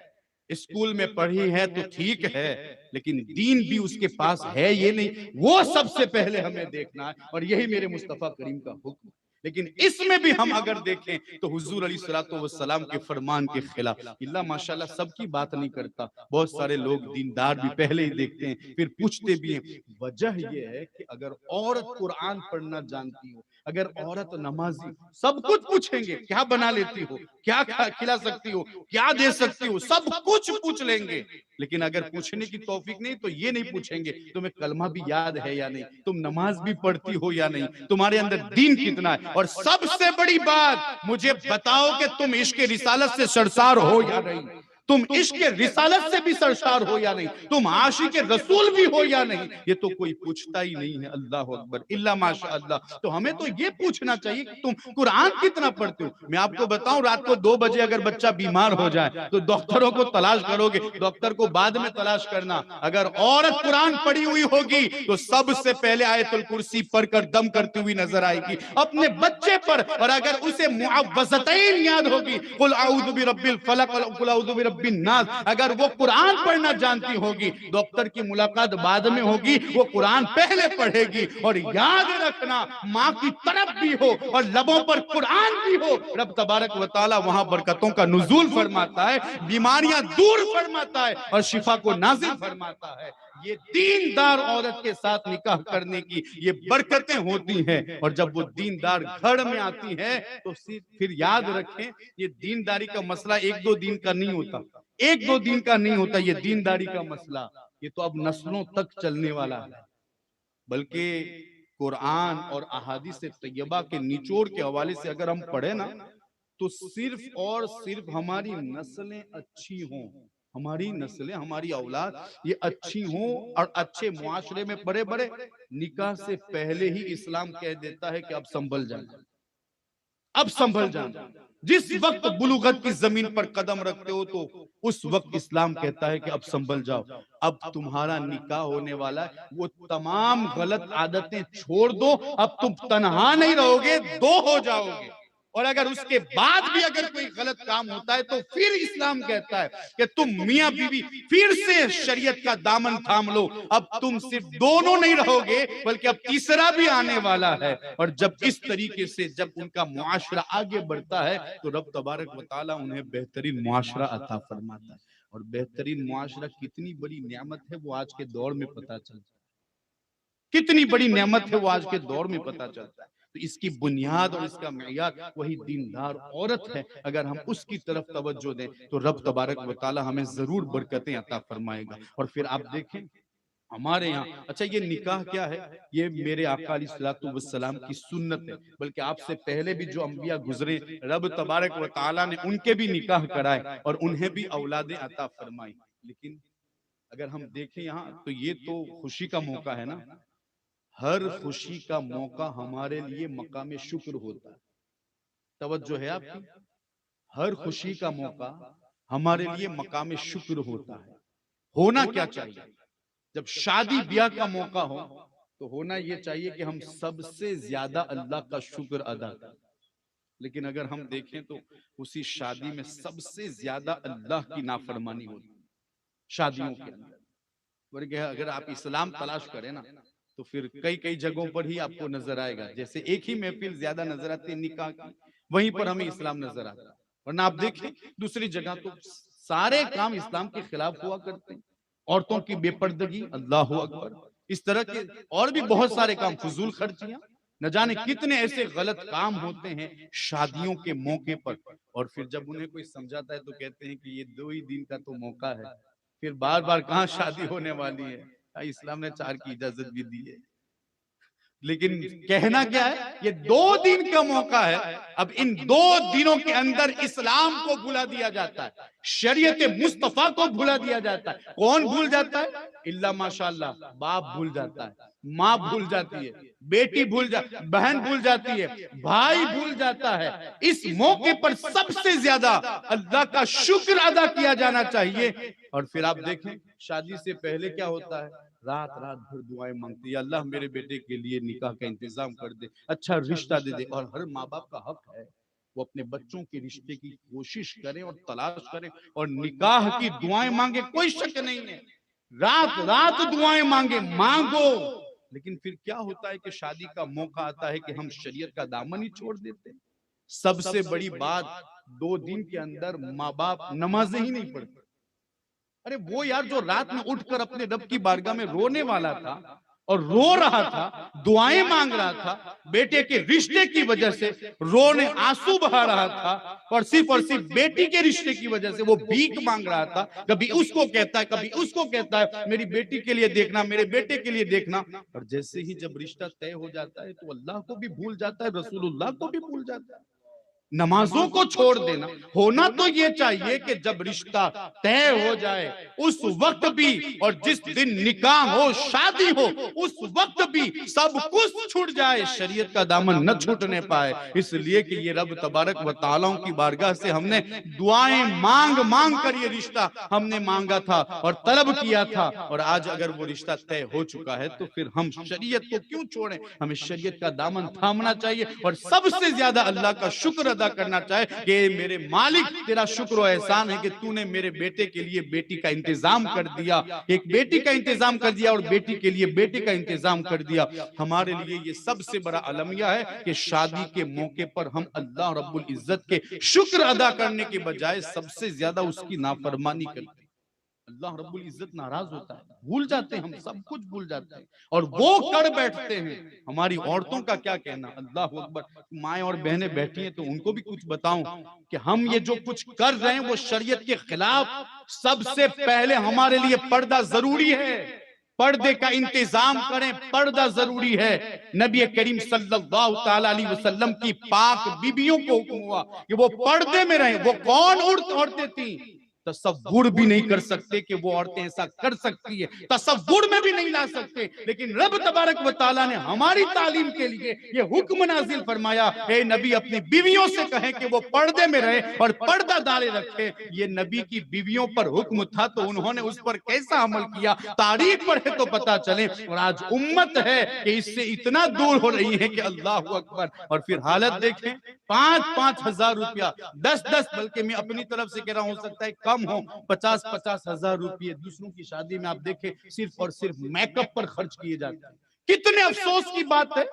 اسکول میں پڑھی ہے تو ٹھیک ہے، لیکن دین بھی اس کے پاس ہے یہ نہیں، وہ سب سے پہلے ہمیں دیکھنا ہے، اور یہی میرے مصطفیٰ کریم کا حکم۔ لیکن اس میں بھی ہم اگر دیکھیں تو حضور علیہ السلام کے فرمان کے خلاف، اللہ ماشاءاللہ سب کی بات نہیں کرتا، بہت سارے لوگ دیندار بھی پہلے ہی دیکھتے ہیں پھر پوچھتے بھی ہیں۔ وجہ یہ ہے کہ اگر عورت قرآن پڑھنا جانتی ہو، اگر عورت نمازی، سب کچھ پوچھیں گے، کیا بنا لیتی ہو، کیا کھلا سکتی ہو، کیا دے سکتی ہو، سب کچھ پوچھ لیں گے۔ لیکن اگر پوچھنے کی توفیق نہیں تو یہ نہیں پوچھیں گے تمہیں کلمہ بھی یاد ہے یا نہیں، تم نماز بھی پڑھتی ہو یا نہیں، تمہارے اندر دین کتنا ہے، اور سب سے بڑی بات مجھے بتاؤ کہ تم عشق رسالت سے سرشار ہو یا نہیں، تم عشق رسالت سے بھی سرشار ہو یا نہیں، تم عاشق رسول بھی ہو یا نہیں، یہ تو کوئی پوچھتا ہی نہیں ہے۔ اللہ اکبر الا ماشاءاللہ۔ تو ہمیں تو یہ پوچھنا چاہیے کہ تم قرآن کتنا پڑھتے ہو۔ میں آپ کو بتاؤں، رات کو 2 بجے اگر بچہ بیمار ہو جائے تو ڈاکٹروں کو تلاش کرو گے، ڈاکٹر کو بعد میں تلاش کرنا۔ اگر عورت قرآن پڑھی ہوئی ہوگی تو سب سے پہلے آیت الکرسی پڑھ کر دم کرتی ہوئی نظر آئے گی اپنے بچے پر، اور اگر اسے معوذتین یاد ہوگی، قل اعوذ برب الفلق قل اعوذ برب الناس، اگر وہ قرآن پڑھنا جانتی ہوگی، ڈاکٹر کی ملاقات بعد میں ہوگی، وہ قرآن پہلے پڑھے گی۔ اور یاد رکھنا، ماں کی طرف بھی ہو اور لبوں پر قرآن بھی ہو، رب تبارک و تعالی وہاں برکتوں کا نزول فرماتا ہے، بیماریاں دور فرماتا ہے اور شفا کو نازل فرماتا ہے۔ یہ دیندار عورت کے ساتھ نکاح کرنے کی یہ برکتیں ہوتی ہیں، اور جب وہ دیندار گھر میں آتی ہے تو پھر یاد رکھیں، یہ دینداری کا مسئلہ 1-2 دن کا نہیں ہوتا، 1-2 دن کا نہیں ہوتا یہ دینداری کا مسئلہ، یہ تو اب نسلوں تک چلنے والا ہے۔ بلکہ قرآن اور احادیث طیبہ کے نچوڑ کے حوالے سے اگر ہم پڑھیں نا، تو صرف اور صرف ہماری نسلیں اچھی ہوں، ہماری نسلیں، ہماری اولاد یہ اچھی ہوں اور اچھے معاشرے میں بڑے بڑے، نکاح سے پہلے ہی اسلام کہہ دیتا ہے کہ اب سنبھل جائیں، اب سنبھل جائیں۔ جس وقت بلوغت کی زمین پر قدم رکھتے ہو تو اس وقت اسلام کہتا ہے کہ اب سنبھل جاؤ، اب تمہارا نکاح ہونے والا ہے، وہ تمام غلط عادتیں چھوڑ دو، اب تم تنہا نہیں رہو گے، 2 ہو جاؤ گے۔ اور اگر اس کے بعد بھی اگر کوئی غلط کام ہوتا ہے تو پھر اسلام کہتا ہے کہ تم میاں بیوی پھر سے شریعت کا دامن تھام لو، اب تم صرف دونوں نہیں رہو گے بلکہ اب تیسرا بھی آنے والا ہے۔ اور جب اس طریقے سے جب ان کا معاشرہ آگے بڑھتا ہے تو رب تبارک و تعالی انہیں بہترین معاشرہ عطا فرماتا ہے، اور بہترین معاشرہ کتنی بڑی نعمت ہے وہ آج کے دور میں پتہ چلتا ہے، کتنی بڑی نعمت ہے وہ آج کے دور میں پتہ چلتا ہے۔ تو اس کی بنیاد اور اس کا معیار وہی دیندار عورت ہے، اگر ہم اس کی طرف توجہ دیں تو رب تبارک و تعالی ہمیں ضرور برکتیں عطا فرمائے گا۔ اور پھر آپ دیکھیں ہمارے یہاں، اچھا یہ نکاح کیا ہے؟ یہ میرے آقا علیہ السلام کی سنت ہے، بلکہ آپ سے پہلے بھی جو انبیاء گزرے رب تبارک و تعالی نے ان کے بھی نکاح کرائے اور انہیں بھی اولادیں عطا فرمائی۔ لیکن اگر ہم دیکھیں یہاں تو یہ تو خوشی کا موقع ہے نا، ہر خوشی کا موقع ہمارے لیے مقام شکر ہوتا ہے۔ توجہ ہے آپ کی؟ ہر خوشی کا موقع ہمارے لیے مقام شکر ہوتا ہے۔ ہونا کیا چاہیے؟ جب شادی بیاہ کا موقع ہو تو ہونا یہ چاہیے کہ ہم سب سے زیادہ اللہ کا شکر ادا کریں، لیکن اگر ہم دیکھیں تو اسی شادی میں سب سے زیادہ اللہ کی نافرمانی ہوتی ہے شادیوں کے اندر۔ بلکہ اگر آپ اسلام تلاش کریں نا تو پھر کئی جگہوں پر ہی آپ کو نظر آئے گا، جیسے ایک ہی محفل زیادہ نظر آتی ہے نکاح کی، وہیں پر ہمیں اسلام نظر آتا ہے، ورنہ آپ دیکھیں دوسری جگہ تو سارے کام اسلام کے خلاف ہوا کرتے ہیں، عورتوں کی بے پردگی، اللہ اکبر، اس طرح کے اور بھی بہت سارے کام، فضول خرچیاں، نہ جانے کتنے ایسے غلط کام ہوتے ہیں شادیوں کے موقع پر، اور پھر جب انہیں کوئی سمجھاتا ہے تو کہتے ہیں کہ یہ 2 ہی دن کا تو موقع ہے، پھر بار بار کہاں شادی ہونے والی ہے؟ اسلام نے 4 کی اجازت بھی دی ہے، لیکن کہنا کیا ہے؟ یہ 2 دن کا موقع ہے، اب ان 2 دنوں کے اندر اسلام کو بھلا دیا جاتا ہے، شریعت مصطفیٰ کو بھلا دیا جاتا ہے۔ کون بھول جاتا ہے؟ اللہ ماشاءاللہ باپ بھول جاتا ہے، ماں بھول جاتی ہے، بیٹی بھول جاتی ہے، بہن بھول جاتی ہے، بھائی بھول جاتا ہے۔ اس موقع پر سب سے زیادہ اللہ کا شکر ادا کیا جانا چاہیے۔ اور پھر آپ دیکھیں شادی سے پہلے کیا ہوتا ہے؟ رات رات بھر دعائیں مانگتی ہے، اللہ میرے بیٹے کے لیے نکاح کا انتظام کر دے، اچھا رشتہ دے دے۔ اور ہر ماں باپ کا حق ہے وہ اپنے بچوں کے رشتے کی کوشش کریں اور تلاش کریں اور نکاح کی دعائیں مانگے، کوئی شک نہیں ہے، رات رات دعائیں مانگے، مانگو۔ لیکن پھر کیا ہوتا ہے کہ شادی کا موقع آتا ہے کہ ہم شریعت کا دامن ہی چھوڑ دیتے ہیں۔ سب سے بڑی بات 2 دن کے اندر ماں باپ نمازیں ہی نہیں پڑھتے۔ ارے وہ یار جو رات میں اٹھ کر اپنے رب کی بارگاہ میں رونے والا تھا اور رو رہا تھا، دعائیں مانگ رہا تھا، بیٹے کے رشتے کی وجہ سے رونے آنسو بہا رہا تھا، اور صرف بیٹی کے رشتے کی وجہ سے وہ بھیک مانگ رہا تھا، کبھی اس کو کہتا ہے کبھی اس کو کہتا ہے میری بیٹی کے لیے دیکھنا، میرے بیٹے کے لیے دیکھنا، اور جیسے ہی جب رشتہ طے ہو جاتا ہے تو اللہ کو بھی بھول جاتا ہے، رسول اللہ کو بھی بھول جاتا ہے، نمازوں کو چھوڑ دینا۔ ہونا تو یہ چاہیے کہ جب رشتہ طے ہو جائے اس وقت بھی، اور جس دن نکاح ہو شادی ہو اس وقت بھی سب کچھ چھوٹ جائے، شریعت کا دامن نہ چھوٹنے پائے، اس لیے کہ یہ رب تبارک و تعالیٰ کی بارگاہ سے ہم نے دعائیں مانگ مانگ کر یہ رشتہ ہم نے مانگا تھا اور طلب کیا تھا، اور آج اگر وہ رشتہ طے ہو چکا ہے تو پھر ہم شریعت کو کیوں چھوڑیں؟ ہمیں شریعت کا دامن تھامنا چاہیے اور سب سے زیادہ اللہ کا شکر ادا کرنا چاہے کہ میرے مالک تیرا شکر و احسان ہے کہ تو نے میرے بیٹے کے لیے بیٹی کا انتظام کر دیا، ایک بیٹی کا انتظام کر دیا اور بیٹی کے لیے بیٹے کا انتظام کر دیا۔ ہمارے لیے یہ سب سے بڑا عالمیہ ہے کہ شادی کے موقع پر ہم اللہ رب العزت کے شکر ادا کرنے کے بجائے سب سے زیادہ اس کی نافرمانی کرتے ہیں۔ اللہ رب العزت ناراض ہوتا ہے، بھول جاتے ہیں، ہم سب کچھ بھول جاتے ہیں اور وہ کر بیٹھتے ہیں۔ ہماری عورتوں کا کیا کہنا؟ اللہ اکبر، مائیں اور بہنیں بیٹھی ہیں تو ان کو بھی کچھ بتاؤں کہ ہم یہ جو کچھ کر رہے ہیں وہ شریعت کے خلاف۔ سب سے پہلے ہمارے لیے پردہ ضروری ہے، پردے کا انتظام کریں، پردہ ضروری ہے۔ نبی کریم صلی اللہ تعالی علیہ وسلم کی پاک بیبیوں کو حکم ہوا کہ وہ پردے میں رہیں۔ وہ کون عورتیں تھیں؟ تصور بھی نہیں کر سکتے کہ وہ عورتیں ایسا کر سکتی ہے، تصور میں بھی نہیں لا سکتے، لیکن رب تبارک و تعالیٰ نے ہماری تعلیم کے لیے یہ حکم نازل فرمایا، اے نبی اپنی بیویوں سے کہیں کہ وہ پردے میں رہے اور پردہ ڈالے رکھے۔ یہ نبی کی بیویوں پر حکم تھا تو انہوں نے اس پر کیسا عمل کیا، تاریخ پڑھے تو پتا چلے۔ اور آج امت ہے کہ اس سے اتنا دور ہو رہی ہے کہ اللہ اکبر، اور پھر حالت دیکھیں، 5-5 ہزار روپیہ، 10-10، بلکہ میں اپنی طرف سے کہہ رہا ہوں، ہو سکتا ہے کم ہو، 50-50 ہزار روپیے دوسروں کی شادی میں آپ دیکھیں صرف اور صرف میک اپ پر خرچ کیے جاتے ہیں۔ کتنے افسوس کی بات ہے،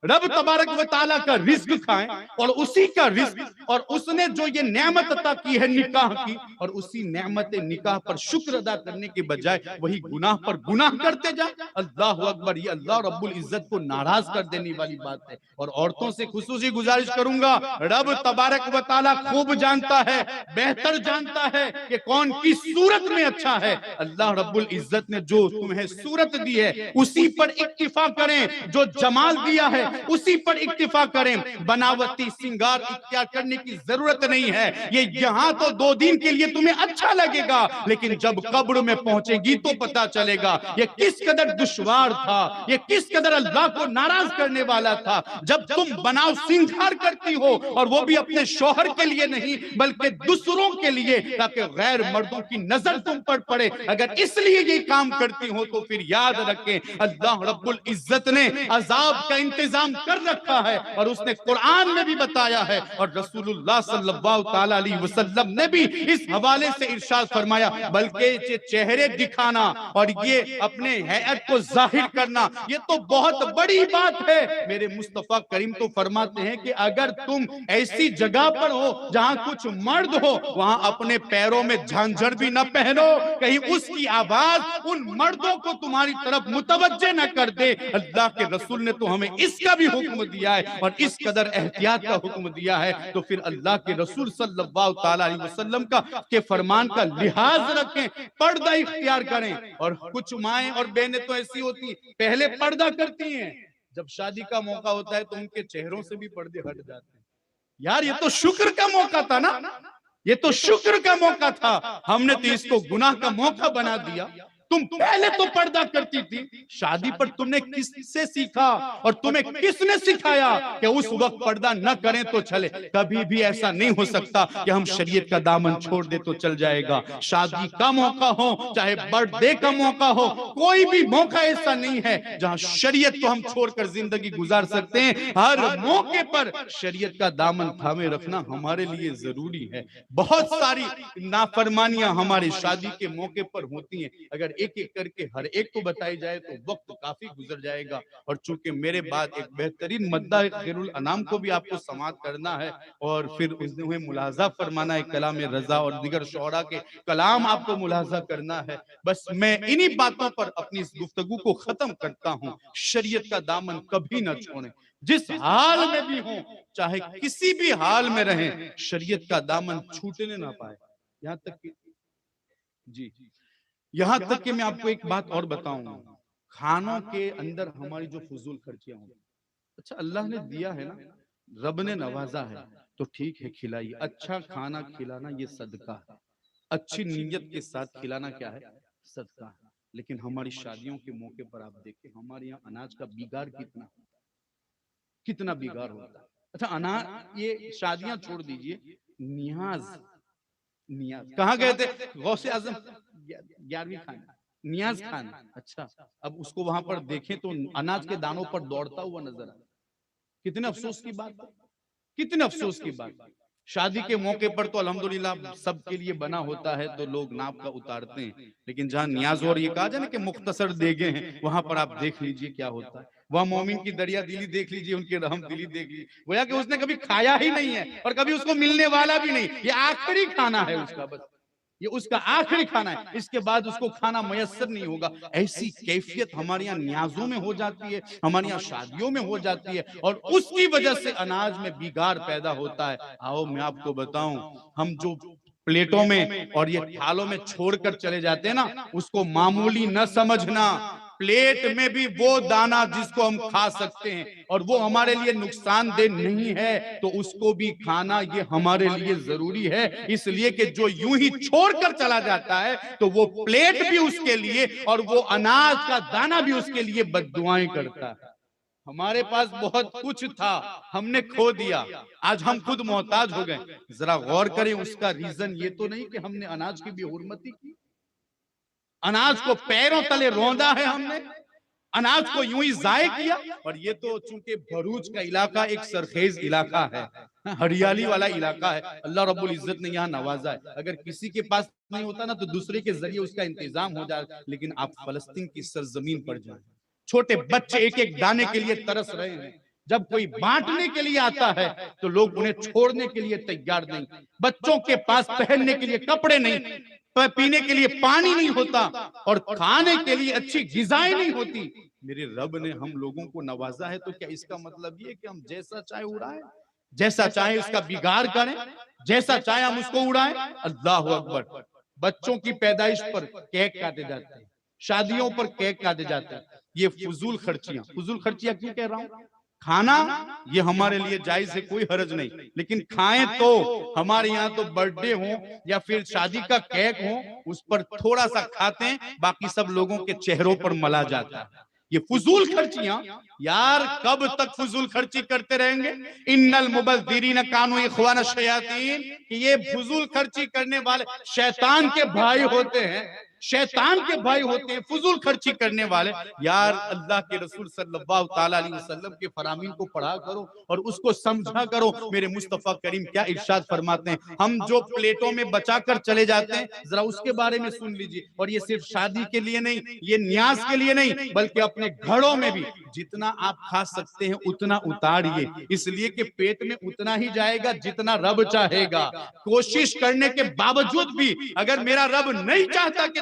رب تبارک و تعالیٰ کا رزق کھائیں اور اسی کا رزق، اور اس نے جو یہ نعمت عطا کی ہے نکاح کی، اور اسی نعمت نکاح پر شکر ادا کرنے کے بجائے وہی گناہ پر گناہ کرتے جائیں۔ اللہ اکبر، یہ اللہ رب العزت کو ناراض کر دینے والی بات ہے۔ اور عورتوں سے خصوصی گزارش کروں گا، رب تبارک و تعالیٰ خوب جانتا ہے، بہتر جانتا ہے کہ کون کس صورت میں اچھا ہے۔ اللہ رب العزت نے جو تمہیں صورت دی ہے اسی پر اکتفا کریں، جو جمال دیا ہے اسی پر اکتفا کریں، بناوٹی سنگار اختیار کرنے کی ضرورت نہیں ہے۔ یہ یہاں تو 2 دن کے لیے تمہیں اچھا لگے گا، لیکن جب قبر میں پہنچے گی تو پتا چلے گا یہ کس قدر دشوار تھا، یہ کس قدر اللہ کو ناراض کرنے والا تھا۔ جب تم بناؤ سنگار کرتی ہو، اور وہ بھی اپنے شوہر کے لیے نہیں بلکہ دوسروں کے لیے، تاکہ غیر مردوں کی نظر تم پر پڑے، اگر اس لیے یہ کام کرتی ہو تو پھر یاد رکھیں اللہ رب العزت نے عذاب کا انتظام کر رکھا ہے، اور اس نے قرآن میں بھی بتایا ہے، اور رسول اللہ صلی اللہ تعالی علیہ وسلم نے بھی اس حوالے سے ارشاد فرمایا، بلکہ یہ چہرے دکھانا اور یہ اپنے ہیئت کو ظاہر کرنا یہ تو بہت بڑی بات ہے۔ میرے مصطفیٰ کریم تو فرماتے ہیں کہ اگر تم ایسی جگہ پر ہو جہاں کچھ مرد ہو، وہاں اپنے پیروں میں جھانجھر بھی نہ پہنو، کہیں اس کی آواز ان مردوں کو تمہاری طرف متوجہ نہ کر دے۔ اللہ کے رسول نے تو ہمیں اس کا بھی حکم دیا ہے اور اس قدر احتیاط کا حکم دیا ہے، تو پھر اللہ کے رسول صلی اللہ تعالیٰ علیہ وسلم کے فرمان کا لحاظ رکھیں، پردہ اختیار کریں۔ اور کچھ مائیں اور بہنیں تو ایسی ہوتی ہیں پہلے پردہ کرتی ہیں، جب شادی کا موقع ہوتا ہے تو ان کے چہروں سے بھی پردے ہٹ جاتے ہیں۔ یار یہ تو شکر کا موقع تھا نا، یہ تو شکر کا موقع تھا، ہم نے تو اس کو گناہ کا موقع بنا دیا۔ تم پہلے تو پردہ کرتی تھی، شادی پر تم نے کس سے سیکھا اور تمہیں کس نے سکھایا کہ اس وقت پردہ نہ کریں تو چلے؟ کبھی بھی ایسا نہیں ہو سکتا کہ ہم شریعت کا دامن چھوڑ دے تو چل جائے گا۔ شادی کا موقع ہو چاہے برتھ ڈے کا موقع ہو، کوئی بھی موقع ایسا نہیں ہے جہاں شریعت کو ہم چھوڑ کر زندگی گزار سکتے ہیں۔ ہر موقع پر شریعت کا دامن تھامے رکھنا ہمارے لیے ضروری ہے۔ بہت ساری نافرمانیاں ہماری شادی کے موقع پر ہوتی ہیں، اگر ایک ایک کر کے ہر ایک کو بتائی جائے تو وقت کافی گزر جائے گا۔ اور چونکہ میرے بعد ایک بہترین مدہ خیر الانام کو بھی آپ کو سماعت کرنا ہے اور پھر انہیں ملاحظہ فرمانا ہے، کلام رضا اور دیگر شعراء کے کلام آپ کو ملاحظہ کرنا ہے، بس میں انہی باتوں پر اپنی اس گفتگو کو ختم کرتا ہوں۔ شریعت کا دامن کبھی نہ چھوڑیں، جس حال میں بھی ہوں، چاہے کسی بھی حال میں رہیں، شریعت کا دامن چھوٹنے نہ پائے۔ یہاں تک کہ میں آپ کو ایک بات اور بتاؤں، کھانوں کے اندر ہماری جو فضول خرچیاں ہوں، اچھا اللہ نے دیا ہے نا، رب نے نوازا ہے تو ٹھیک ہے کھلائیے، اچھا کھانا کھلانا یہ صدقہ ہے، اچھی نیت کے ساتھ کھلانا کیا ہے؟ صدقہ ہے۔ لیکن ہماری شادیوں کے موقع پر آپ دیکھیں ہمارے یہاں اناج کا بیگار کتنا بیگار ہوتا ہے۔ اچھا اناج، یہ شادیاں چھوڑ دیجئے، نیاز کہاں گئے تھے؟ غوث اعظم 11ویں خانے، نیاز خان، اچھا اب اس کو وہاں پر دیکھیں تو اناج کے دانوں پر دوڑتا ہوا نظر آتا۔ کتنے افسوس کی بات ہے، کتنے افسوس کی بات ہے۔ شادی کے موقع پر تو الحمدللہ سب کے لیے بنا ہوتا ہے تو لوگ ناپ کا اتارتے ہیں، لیکن جہاں نیاز اور یہ کہا جائے نا کہ مختصر دیگیں ہیں، وہاں پر آپ دیکھ لیجئے کیا ہوتا ہے۔ وہاں مومن کی دریا دلی دیکھ لیجئے، ان کی رحم دلی دیکھ لیجئے، گویا کہ اس نے کبھی کھایا ہی نہیں ہے اور کبھی اس کو ملنے والا بھی نہیں، یہ آخری کھانا ہے اس کا، بس یہ اس کا آخری کھانا ہے، اس کے بعد اس کو کھانا میسر نہیں ہوگا۔ ایسی کیفیت ہمارے یہاں نیازوں میں ہو جاتی ہے، ہمارے یہاں شادیوں میں ہو جاتی ہے، اور اس کی وجہ سے اناج میں بیگار پیدا ہوتا ہے۔ آؤ میں آپ کو بتاؤں، ہم جو پلیٹوں میں اور یہ تھالوں میں چھوڑ کر چلے جاتے ہیں نا، اس کو معمولی نہ سمجھنا، پلیٹ میں بھی وہ دانہ جس کو ہم کھا سکتے ہیں اور وہ ہمارے لیے نقصان دہ نہیں ہے تو اس کو بھی کھانا یہ ہمارے لیے ضروری ہے، اس لیے کہ جو یوں ہی چھوڑ کر چلا جاتا ہے تو وہ پلیٹ بھی اس کے لیے اور وہ اناج کا دانہ بھی اس کے لیے بد دعائیں کرتا ہے۔ ہمارے پاس بہت کچھ تھا، ہم نے کھو دیا، آج ہم خود محتاج ہو گئے۔ ذرا غور کریں، اس کا ریزن یہ تو نہیں کہ ہم نے اناج کی بے حرمتی کی، اناج کو پیروں تلے روندا ہے ہم نے، اناج کو یوں ہی ضائع کیا۔ اور یہ تو چونکہ بھروچ کا علاقہ ایک سرخیز علاقہ ہے، ہریالی والا علاقہ ہے، اللہ رب العزت نے یہاں نوازا ہے، اگر کسی کے پاس نہیں ہوتا نا تو دوسرے کے ذریعے اس کا انتظام ہو جائے۔ لیکن آپ فلسطین کی سرزمین پر جائیں، چھوٹے بچے ایک ایک دانے کے لیے ترس رہے ہیں، جب کوئی بانٹنے کے لیے آتا ہے تو لوگ انہیں چھوڑنے کے لیے تیار نہیں، بچوں کے پاس پہننے کے لیے کپڑے نہیں، پینے کے لیے پانی نہیں ہوتا اور کھانے کے لیے اچھی غذائیں نہیں ہوتی۔ میرے رب نے ہم لوگوں کو نوازا ہے تو کیا اس کا مطلب یہ کہ ہم جیسا چاہے اڑائیں، جیسا چاہے اس کا بگاڑ کریں، جیسا چاہے ہم اس کو اڑائیں؟ اللہ اکبر! بچوں کی پیدائش پر کیک کاٹے جاتے ہیں، شادیوں پر کیک کاٹے جاتے ہیں، یہ فضول خرچیاں کیوں کہہ رہا ہوں؟ کھانا یہ ہمارے لیے جائز ہے، کوئی حرج نہیں، لیکن کھائیں تو ہمارے یہاں تو برتھ ڈے ہوں یا پھر شادی کا کیک ہوں، اس پر تھوڑا سا کھاتے ہیں، باقی سب لوگوں کے چہروں پر ملا جاتا ہے۔ یہ فضول خرچیاں، یار کب تک فضول خرچی کرتے رہیں گے؟ ان المبذرین کانوا اخوان الشیاطین، کہ یہ فضول خرچی کرنے والے شیطان کے بھائی ہوتے ہیں، شیطان کے بھائی ہوتے ہیں فضول خرچی کرنے والے۔ یار اللہ کے رسول صلی اللہ تعالیٰ علیہ وسلم کے فرامین کو پڑھا کرو اور اس کو سمجھا کرو۔ میرے مصطفیٰ کریم کیا ارشاد فرماتے ہیں، ہم جو پلیٹوں میں بچا کر چلے جاتے ہیں ذرا اس کے بارے میں سن لیجئے، اور یہ صرف شادی کے لیے نہیں، یہ نیاز کے لیے نہیں، بلکہ اپنے گھروں میں بھی جتنا آپ کھا سکتے ہیں اتنا اتاریے، اس لیے کہ پیٹ میں اتنا ہی جائے گا جتنا رب چاہے گا۔ کوشش کرنے کے باوجود بھی اگر میرا رب نہیں چاہتا کہ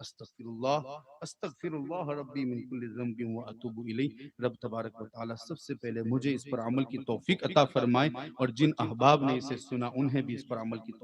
استغفر اللہ ربی من کل ذنب و اتوب الیہ۔ رب تبارک و تعالی سب سے پہلے مجھے اس پر عمل کی توفیق عطا فرمائے، اور جن احباب نے اسے سنا انہیں بھی اس پر عمل کی توفیق